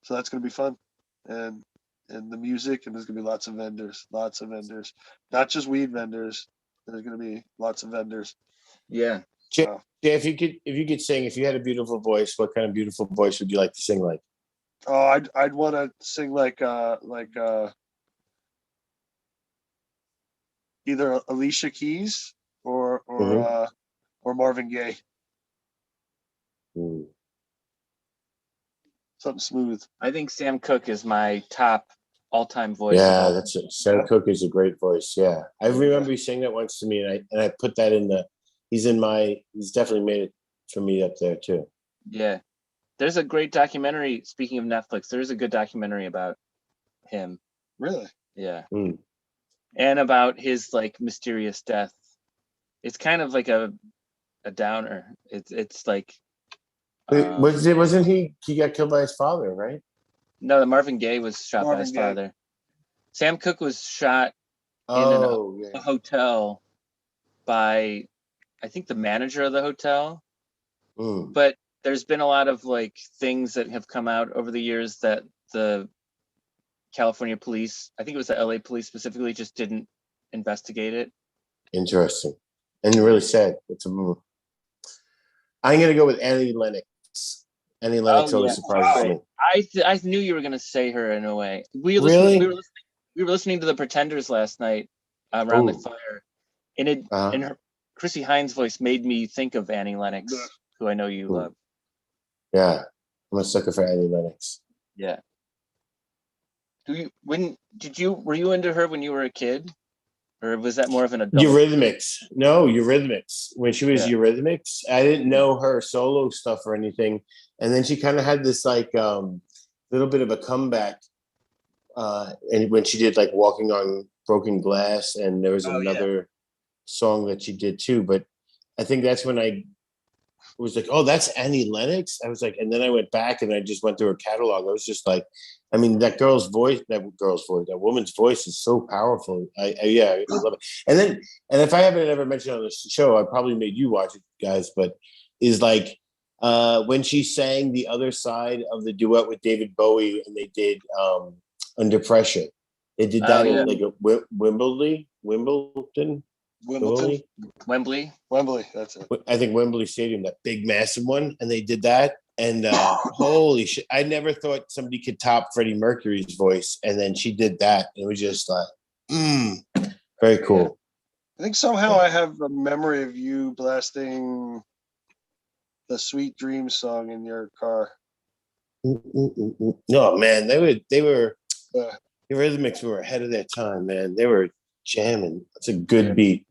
that's going to be fun, and the music, and there's going to be lots of vendors, not just weed vendors. There's going to be lots of vendors. Yeah. Jay, if you could sing, if you had a beautiful voice, what kind of beautiful voice would you like to sing like? Oh, I'd want to sing like either Alicia Keys or Marvin Gaye. Something smooth. I think Sam Cooke is my top all-time voice. Yeah, that's it. Sam Cooke is a great voice. Yeah, I remember you saying that once to me, and I put that in he's definitely made it for me up there too. Yeah, there's a great documentary. Speaking of Netflix, there's a good documentary about him. Really? Yeah. And about his like mysterious death. It's kind of like a downer. It's like. Wasn't he got killed by his father, right? No, the Marvin Gaye was shot by his father. Sam Cooke was shot in a hotel by, I think, the manager of the hotel. But there's been a lot of like things that have come out over the years that the California police, I think it was the LA police specifically, just didn't investigate it. Interesting. And really sad. I'm going to go with Annie Lennox. Annie Lennox always surprises me. I knew you were going to say her in a way. We were listening to the Pretenders last night around the fire, and her Chrissy Hines voice made me think of Annie Lennox, who I know you love. Yeah, I'm a sucker for Annie Lennox. Yeah. Were you into her when you were a kid, or was that more of an adult? Eurythmics. No, Eurythmics. When she was Eurythmics, I didn't know her solo stuff or anything, and then she kind of had this like little bit of a comeback, and when she did like Walking on Broken Glass, and there was another song that she did too. But I think that's when I was like, oh, that's Annie Lennox. I was like, and then I went back and I just went through her catalog. I was just like, I mean, that woman's voice is so powerful. I love it. And if I haven't ever mentioned on this show, I probably made you watch it, guys, but is like when she sang the other side of the duet with David Bowie, and they did Under Pressure. They did that in like a Wembley. That's it. I think Wembley Stadium, that big massive one, and they did that. And holy shit, I never thought somebody could top Freddie Mercury's voice, and then she did that. It was just like, very cool. I think somehow I have a memory of you blasting the Sweet Dreams song in your car. No, man, they were the Eurythmics were ahead of their time, man. They were jamming. It's a good beat.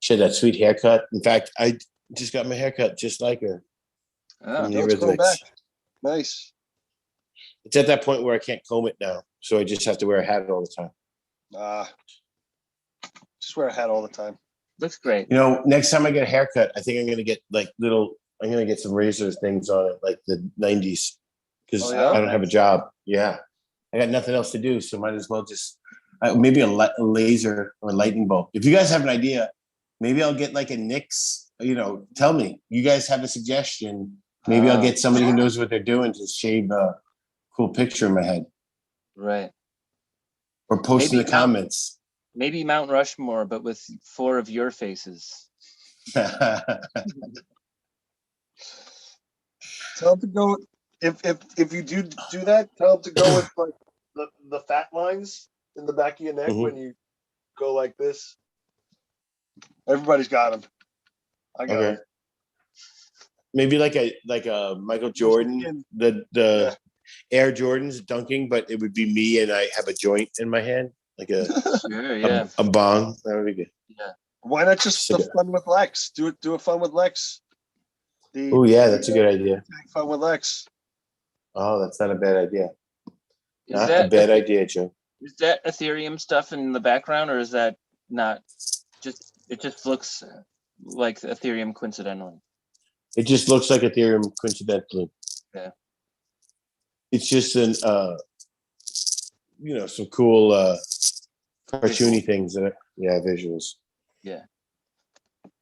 She had that sweet haircut. In fact, I just got my haircut just like her. Oh, let's go back. Nice. It's at that point where I can't comb it now, so I just have to wear a hat all the time. Just wear a hat all the time. Looks great. You know, next time I get a haircut, I think I'm gonna get like I'm gonna get some razor things on it, like the 90s. because Oh, yeah? I don't have a job. Yeah, I got nothing else to do, so might as well just maybe a laser or a lightning bolt. If you guys have an idea, maybe I'll get like a Nix. Tell me. You guys have a suggestion? Maybe I'll get somebody who knows what they're doing to shave a cool picture in my head. Right. Or post in the comments. Maybe Mount Rushmore, but with 4 of your faces. Tell them to go. If you do that, tell them to go with like the fat lines in the back of your neck when you go like this. Everybody's got them. I got them. Maybe like a Michael Jordan, the Air Jordans dunking, but it would be me and I have a joint in my hand, like a bong. That would be good. Yeah. Why not just the fun with Lex? Do a fun with Lex. Oh yeah, that's a good idea. Fun with Lex. Oh, that's not a bad idea. Not a bad idea, Joe. Is that Ethereum stuff in the background, or is that not? It just looks like Ethereum coincidentally. It just looks like Ethereum coincidentally. Yeah. It's just some cool cartoony things that visuals. Yeah.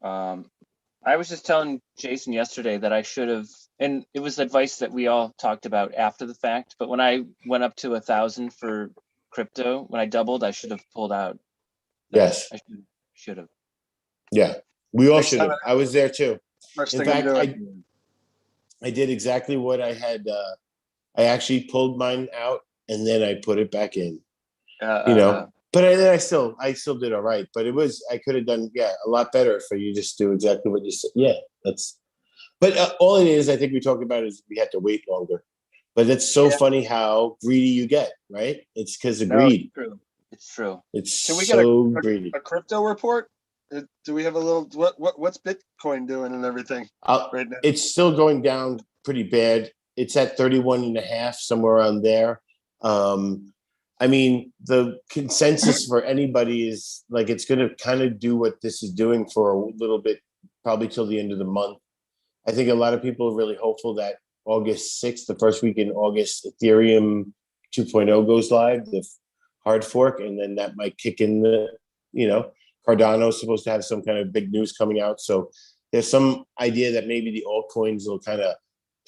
I was just telling Jason yesterday that I should have, and it was advice that we all talked about after the fact, but when I went up to 1,000 for crypto, when I doubled, I should have pulled out. Yes. I should have. Yeah. We all should have. I was there too. In fact, I did exactly what I had. I actually pulled mine out and then I put it back in. But then I still did all right. But I could have done a lot better for you just do exactly what you said. Yeah, but all it is, I think we talked about is we had to wait longer. But it's so funny how greedy you get, right? It's because of greed. It's true. Can we get greedy. A crypto report? Do we have a little what's Bitcoin doing and everything right now? It's still going down pretty bad. It's at 31.5, somewhere around there. I mean, the consensus for anybody is like it's going to kind of do what this is doing for a little bit, probably till the end of the month. I think a lot of people are really hopeful that August 6th, the first week in August, Ethereum 2.0 goes live, the hard fork, and then that might kick in Cardano is supposed to have some kind of big news coming out. So there's some idea that maybe the altcoins will kind of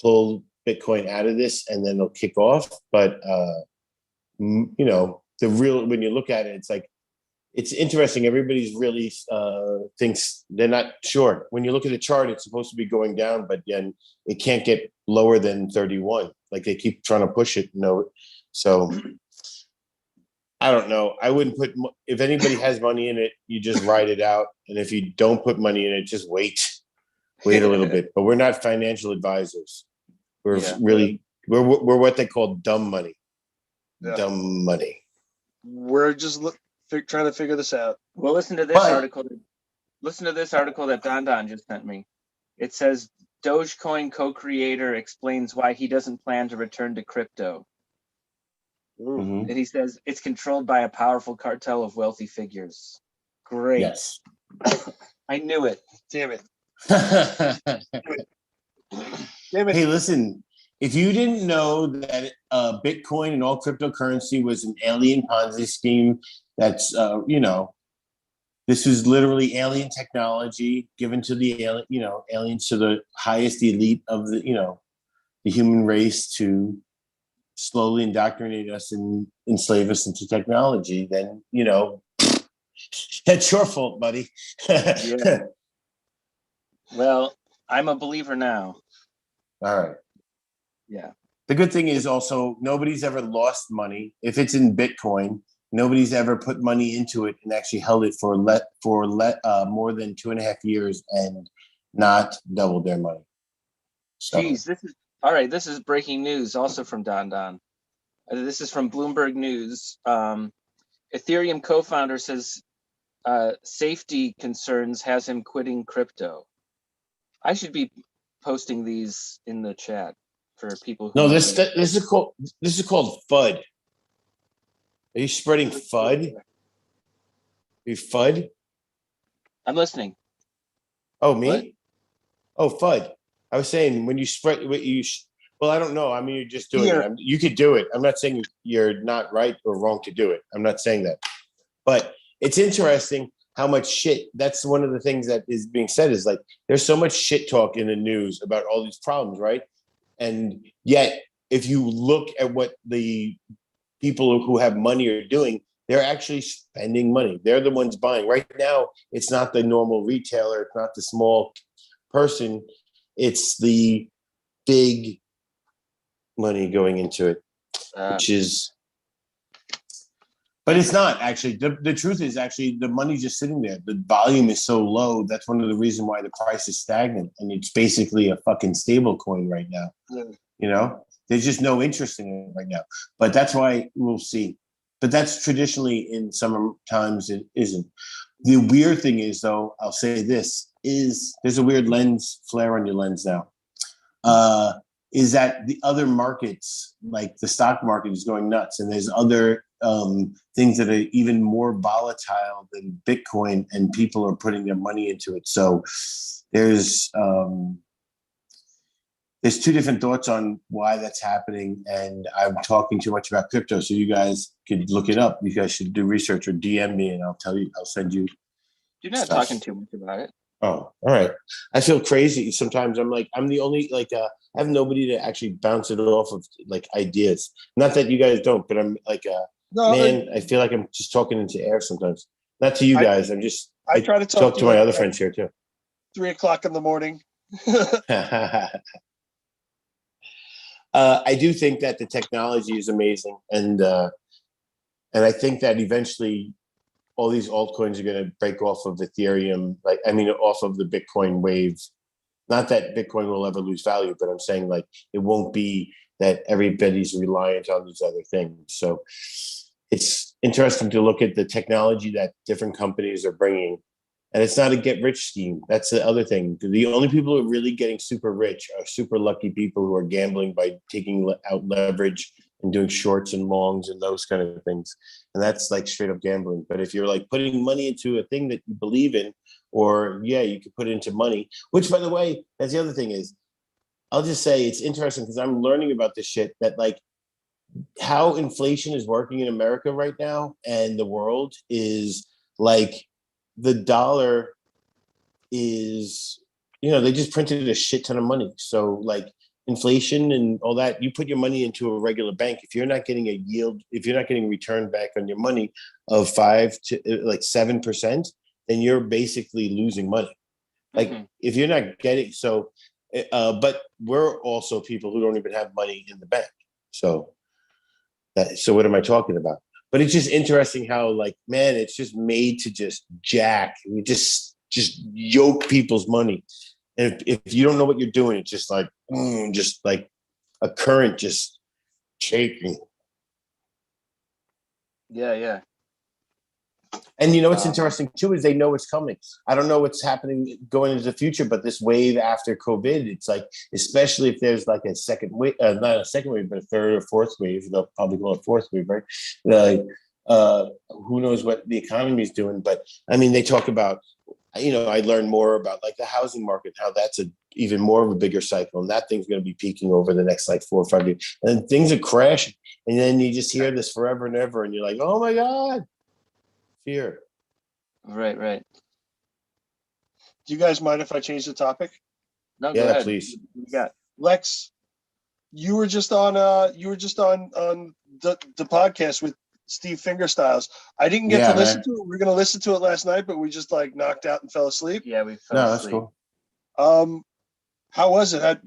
pull Bitcoin out of this and then they'll kick off. But, when you look at it, it's interesting. Everybody's really thinks they're not sure. When you look at the chart, it's supposed to be going down, but then it can't get lower than 31. Like they keep trying to push it. So I don't know. I wouldn't if anybody has money in it, you just ride it out. And if you don't put money in it, just wait a little bit. But we're not financial advisors. We're we're what they call dumb money. Yeah. Dumb money. We're just trying to figure this out. Well, listen to this article. Listen to this article that Don just sent me. It says Dogecoin co-creator explains why he doesn't plan to return to crypto. Mm-hmm. And he says it's controlled by a powerful cartel of wealthy figures. Great. Yes. I knew it. Damn it. Hey, listen, if you didn't know that Bitcoin and all cryptocurrency was an alien Ponzi scheme, that's, this is literally alien technology given to the aliens to the highest elite of the human race to slowly indoctrinate us and enslave us into technology, then, that's your fault, buddy. Yeah. Well, I'm a believer now. All right. Yeah. The good thing is also nobody's ever lost money. If it's in Bitcoin, nobody's ever put money into it and actually held it for more than 2.5 years and not doubled their money. So. Jeez, this is breaking news also from Don. This is from Bloomberg News. Ethereum co-founder says safety concerns has him quitting crypto. I should be posting these in the chat for people who this is called FUD. Are you spreading FUD? Are you FUD? I'm listening. Oh, me? What? Oh, FUD. I was saying when you Well, I don't know. I mean, you're just doing it. You could do it. I'm not saying you're not right or wrong to do it. I'm not saying that. But it's interesting how much shit. That's one of the things that is being said is like there's so much shit talk in the news about all these problems, right? And yet, if you look at what the people who have money are doing, they're actually spending money. They're the ones buying. Right now, it's not the normal retailer. It's not the small person. It's the big money going into it, which is, but it's not actually. The truth is actually the money's just sitting there. The volume is so low. That's one of the reasons why the price is stagnant, and it's basically a fucking stable coin right now. Yeah. You know, there's just no interest in it right now. But that's why we'll see. But that's traditionally in some times it isn't. The weird thing is, though, I'll say this is there's a weird lens flare on your lens now. Is that the other markets, like the stock market, is going nuts, and there's other things that are even more volatile than Bitcoin, and people are putting their money into it. So there's two different thoughts on why that's happening, and I'm talking too much about crypto, so you guys could look it up. You guys should do research or DM me, and I'll tell you. I'll send you. You're not talking too much about it. Oh, all right. I feel crazy sometimes. I'm like, I'm the only I have nobody to actually bounce it off of like ideas. Not that you guys don't, but I'm like, I feel like I'm just talking into air sometimes. Not to you guys. I try to talk to my other friends here too. 3 o'clock in the morning. I do think that the technology is amazing, and I think that eventually all these altcoins are going to break off of Ethereum, off of the Bitcoin wave. Not that Bitcoin will ever lose value, but I'm saying like it won't be that everybody's reliant on these other things. So it's interesting to look at the technology that different companies are bringing. And it's not a get rich scheme. That's the other thing. The only people who are really getting super rich are super lucky people who are gambling by taking out leverage and doing shorts and longs and those kind of things. And that's like straight up gambling. But if you're like putting money into a thing that you believe in, or you could put it into money, which by the way, that's the other thing is, I'll just say it's interesting because I'm learning about this shit that like how inflation is working in America right now and the world is like the dollar is, they just printed a shit ton of money. So like inflation and all that, you put your money into a regular bank. If you're not getting a yield, if you're not getting a return back on your money of 5 to like 7%, then you're basically losing money. Like if you're not getting, but we're also people who don't even have money in the bank. So what am I talking about? But it's just interesting how like, man, it's just made to just we just yoke people's money. And if you don't know what you're doing, it's just like, just like a current just shaking. Yeah. And what's interesting too is they know it's coming. I don't know what's happening going into the future, but this wave after COVID, it's like, especially if there's like a second wave, not a second wave, but a third or fourth wave, they'll probably call it fourth wave, right? Who knows what the economy is doing? But I mean, they talk about, I learned more about like the housing market, how that's even more of a bigger cycle. And that thing's going to be peaking over the next like 4 or 5 years. And things are crashing. And then you just hear this forever and ever. And you're like, oh my God. Fear. Right. Do you guys mind if I change the topic? No, go ahead. Please. Yeah, Lex, you were just on the podcast with Steve Fingerstyles. I didn't get to listen to it. We were going to listen to it last night, but we just like knocked out and fell asleep. Yeah, we fell asleep. That's cool. How was it?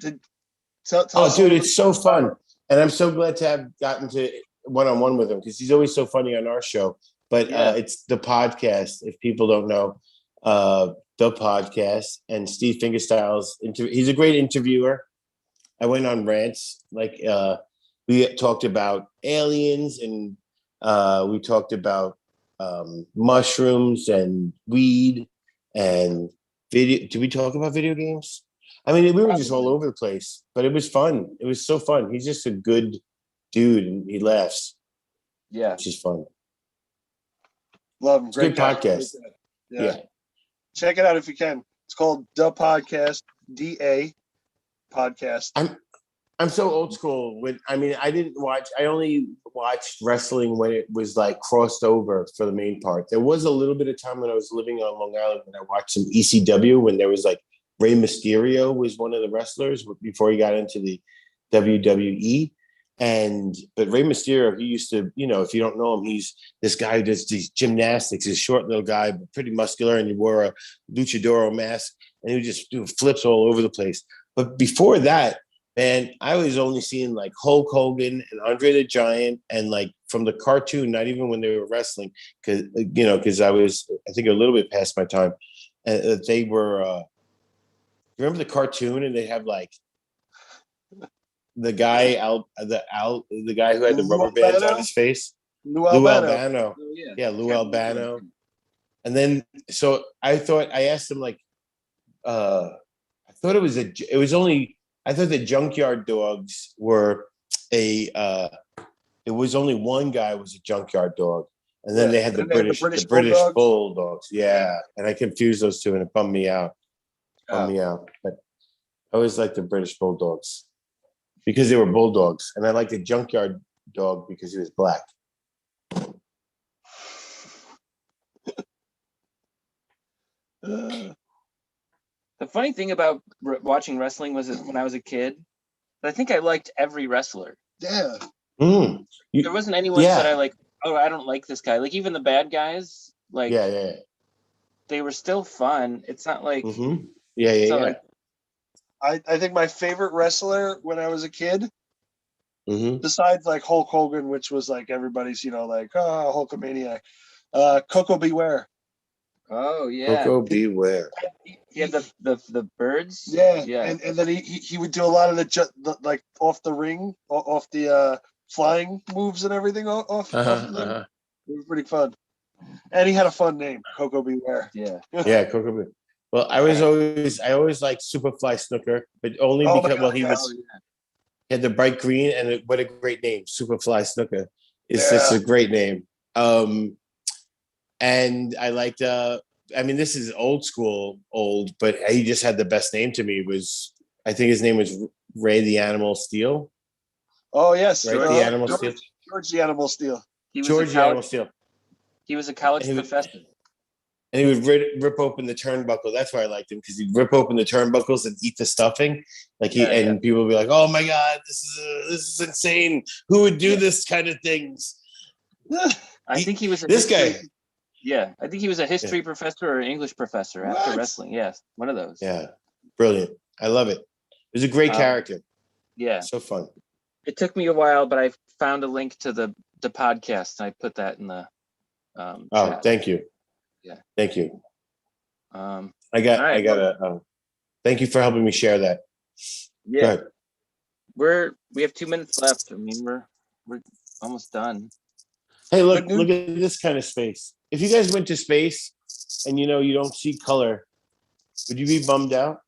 Tell us dude, it's so fun. And I'm so glad to have gotten to one-on-one with him because he's always so funny on our show. But it's the podcast. If people don't know, the podcast and Steve Fingerstyles. He's a great interviewer. I went on rants. Like we talked about aliens and we talked about mushrooms and weed and video. Did we talk about video games? I mean, we were just all over the place, but it was fun. It was so fun. He's just a good dude and he laughs. Yeah. Which is fun. Love him. Great good podcast. Yeah. Check it out if you can. It's called The Podcast, DA Podcast. I'm so old school. I didn't watch. I only watched wrestling when it was like crossed over for the main part. There was a little bit of time when I was living on Long Island when I watched some ECW when there was like Rey Mysterio was one of the wrestlers before he got into the WWE. But Rey Mysterio, he used to, if you don't know him, he's this guy who does these gymnastics. He's a short little guy, but pretty muscular, and he wore a luchador mask, and he would just do flips all over the place. But before that, man, I was only seeing like Hulk Hogan and Andre the Giant, and like from the cartoon, not even when they were wrestling, because I think a little bit past my time. They were. Remember the cartoon, and they have like the guy the guy who had the rubber bands on his face, Lou Albano. Oh, yeah, Lou Albano. And then so I asked him like, I thought the Junkyard Dogs were it was only one guy was a Junkyard Dog, and then they had the British Bulldogs. Yeah, and I confused those two, and it bummed me out. But I always liked the British Bulldogs because they were bulldogs, and I liked the Junkyard Dog because he was black. The funny thing about watching wrestling was that when I was a kid, I think I liked every wrestler. Yeah. There wasn't anyone that I like, oh, I don't like this guy. Like even the bad guys, like they were still fun. It's not like Like, I think my favorite wrestler when I was a kid, besides like Hulk Hogan, which was like everybody's, Hulkamaniac, Coco Beware. Oh yeah, Coco Beware. He had the birds. Yeah. And then he would do a lot of the like off the ring, off the flying moves and everything off. It was pretty fun, and he had a fun name, Coco Beware. Yeah, Coco Beware. Well, I always liked Superfly Snooker, but only because he had the bright green, and what a great name, Superfly Snooker. It's just a great name. And I liked this is old school, but he just had the best name to me. I think his name was Ray the Animal Steel. Oh yes, Right, the Animal Steel. George the Animal Steel. George the Animal Steel. He was a college professor. And he would rip open the turnbuckle. That's why I liked him, because he'd rip open the turnbuckles and eat the stuffing. People would be like, "Oh my God, this is insane! Who would do this kind of things?" I think he was this guy. Yeah, I think he was a history professor or English professor after wrestling. Yes, one of those. Yeah, brilliant. I love it. It was a great character. Yeah, so fun. It took me a while, but I found a link to the podcast, and I put that in the. Chat. Thank you. Yeah, thank you. Thank you for helping me share that. Yeah, we have 2 minutes left. I mean, we're almost done. Hey, look at this kind of space. If you guys went to space and you don't see color, would you be bummed out?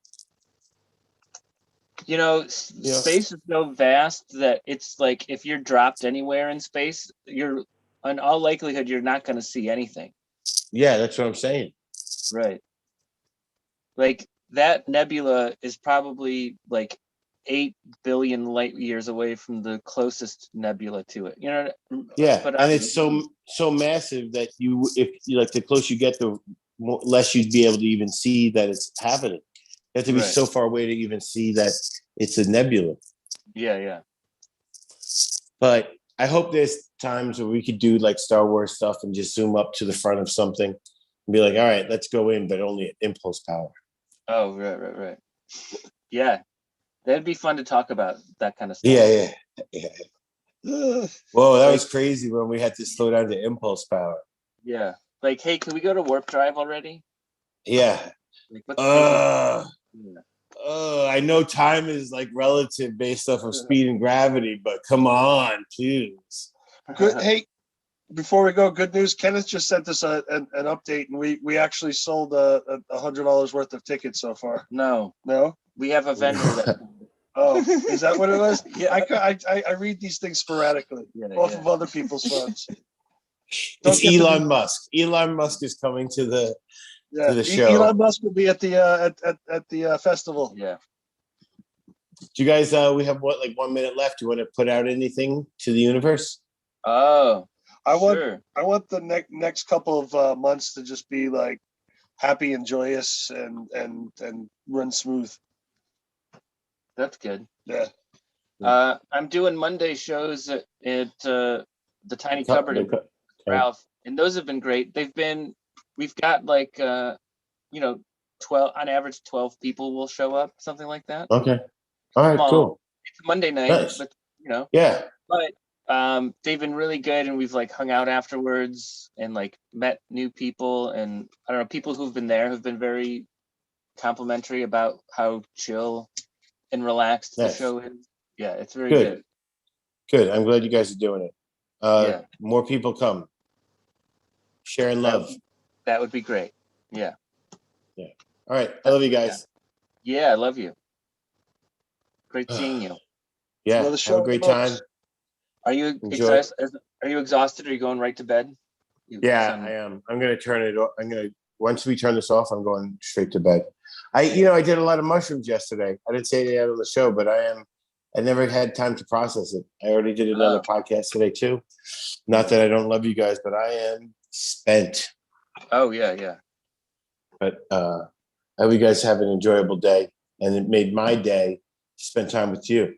Space is so vast that it's like if you're dropped anywhere in space, you're in all likelihood you're not going to see anything. Yeah, that's what I'm saying. Right. Like that nebula is probably like 8 billion light years away from the closest nebula to it. And it's so massive that the closer you get, the less you'd be able to even see that it's happening. You have to be so far away to even see that it's a nebula. Yeah. But I hope there's times where we could do like Star Wars stuff and just zoom up to the front of something and be like, all right, let's go in, but only at impulse power. Oh, right. Yeah. That'd be fun to talk about, that kind of stuff. Yeah. Whoa, that was crazy when we had to slow down to impulse power. Yeah. Like, hey, can we go to warp drive already? Yeah. Like, I know time is like relative based off of speed and gravity, but come on, please. Good. Hey, before we go, good news. Kenneth just sent us an update, and we actually sold $100 worth of tickets so far. No, we have a vendor. Is that what it was? Yeah, I read these things sporadically off of other people's phones. It's Elon Musk. Elon Musk is coming to the show. Elon Musk will be at the festival. Yeah. Do you guys? We have what, like 1 minute left. Do you want to put out anything to the universe? Oh, I sure. want the next couple of months to just be like happy and joyous and run smooth. That's good. Yeah. I'm doing Monday shows at the Tiny Cupboard in Ralph, and those have been great. We've got like 12 on average, 12 people will show up, something like that. Okay. All right. Cool. It's Monday night, Nice. but Yeah. but they've been really good, and we've like hung out afterwards and like met new people, and I don't know, people who've been there have been very complimentary about how chill and relaxed the show is. Yeah, it's very good. Good. I'm glad you guys are doing it. Yeah. More people come. Sharing love. That would be great. Yeah. Yeah. All right. I love you guys. Yeah, I love you. Great seeing you. Yeah. Have a great time. Are you exhausted? Are you exhausted? Are you going right to bed? I am. I'm going to turn it off. Once we turn this off, I'm going straight to bed. I did a lot of mushrooms yesterday. I didn't say that on the show, but I never had time to process it. I already did another podcast today too. Not that I don't love you guys, but I am spent. Oh yeah. But I hope you guys have an enjoyable day, and it made my day to spend time with you.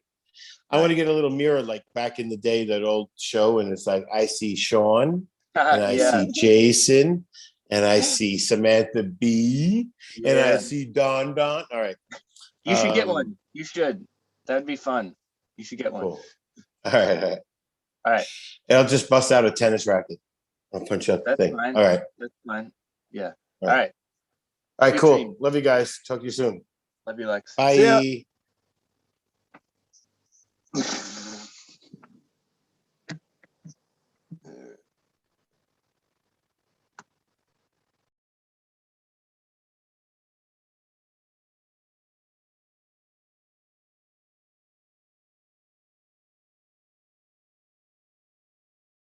I want to get a little mirror like back in the day, that old show, and it's like I see Sean and I see Jason and I see Samantha B and I see Don. All right. You should get one. You should. That'd be fun. You should get one. Cool. All right. And I'll just bust out a tennis racket. I'll punch out the thing. Fine. All right. That's fine. Yeah. All right. All right, cool. Love you guys. Talk to you soon. Love you, Lex. Bye.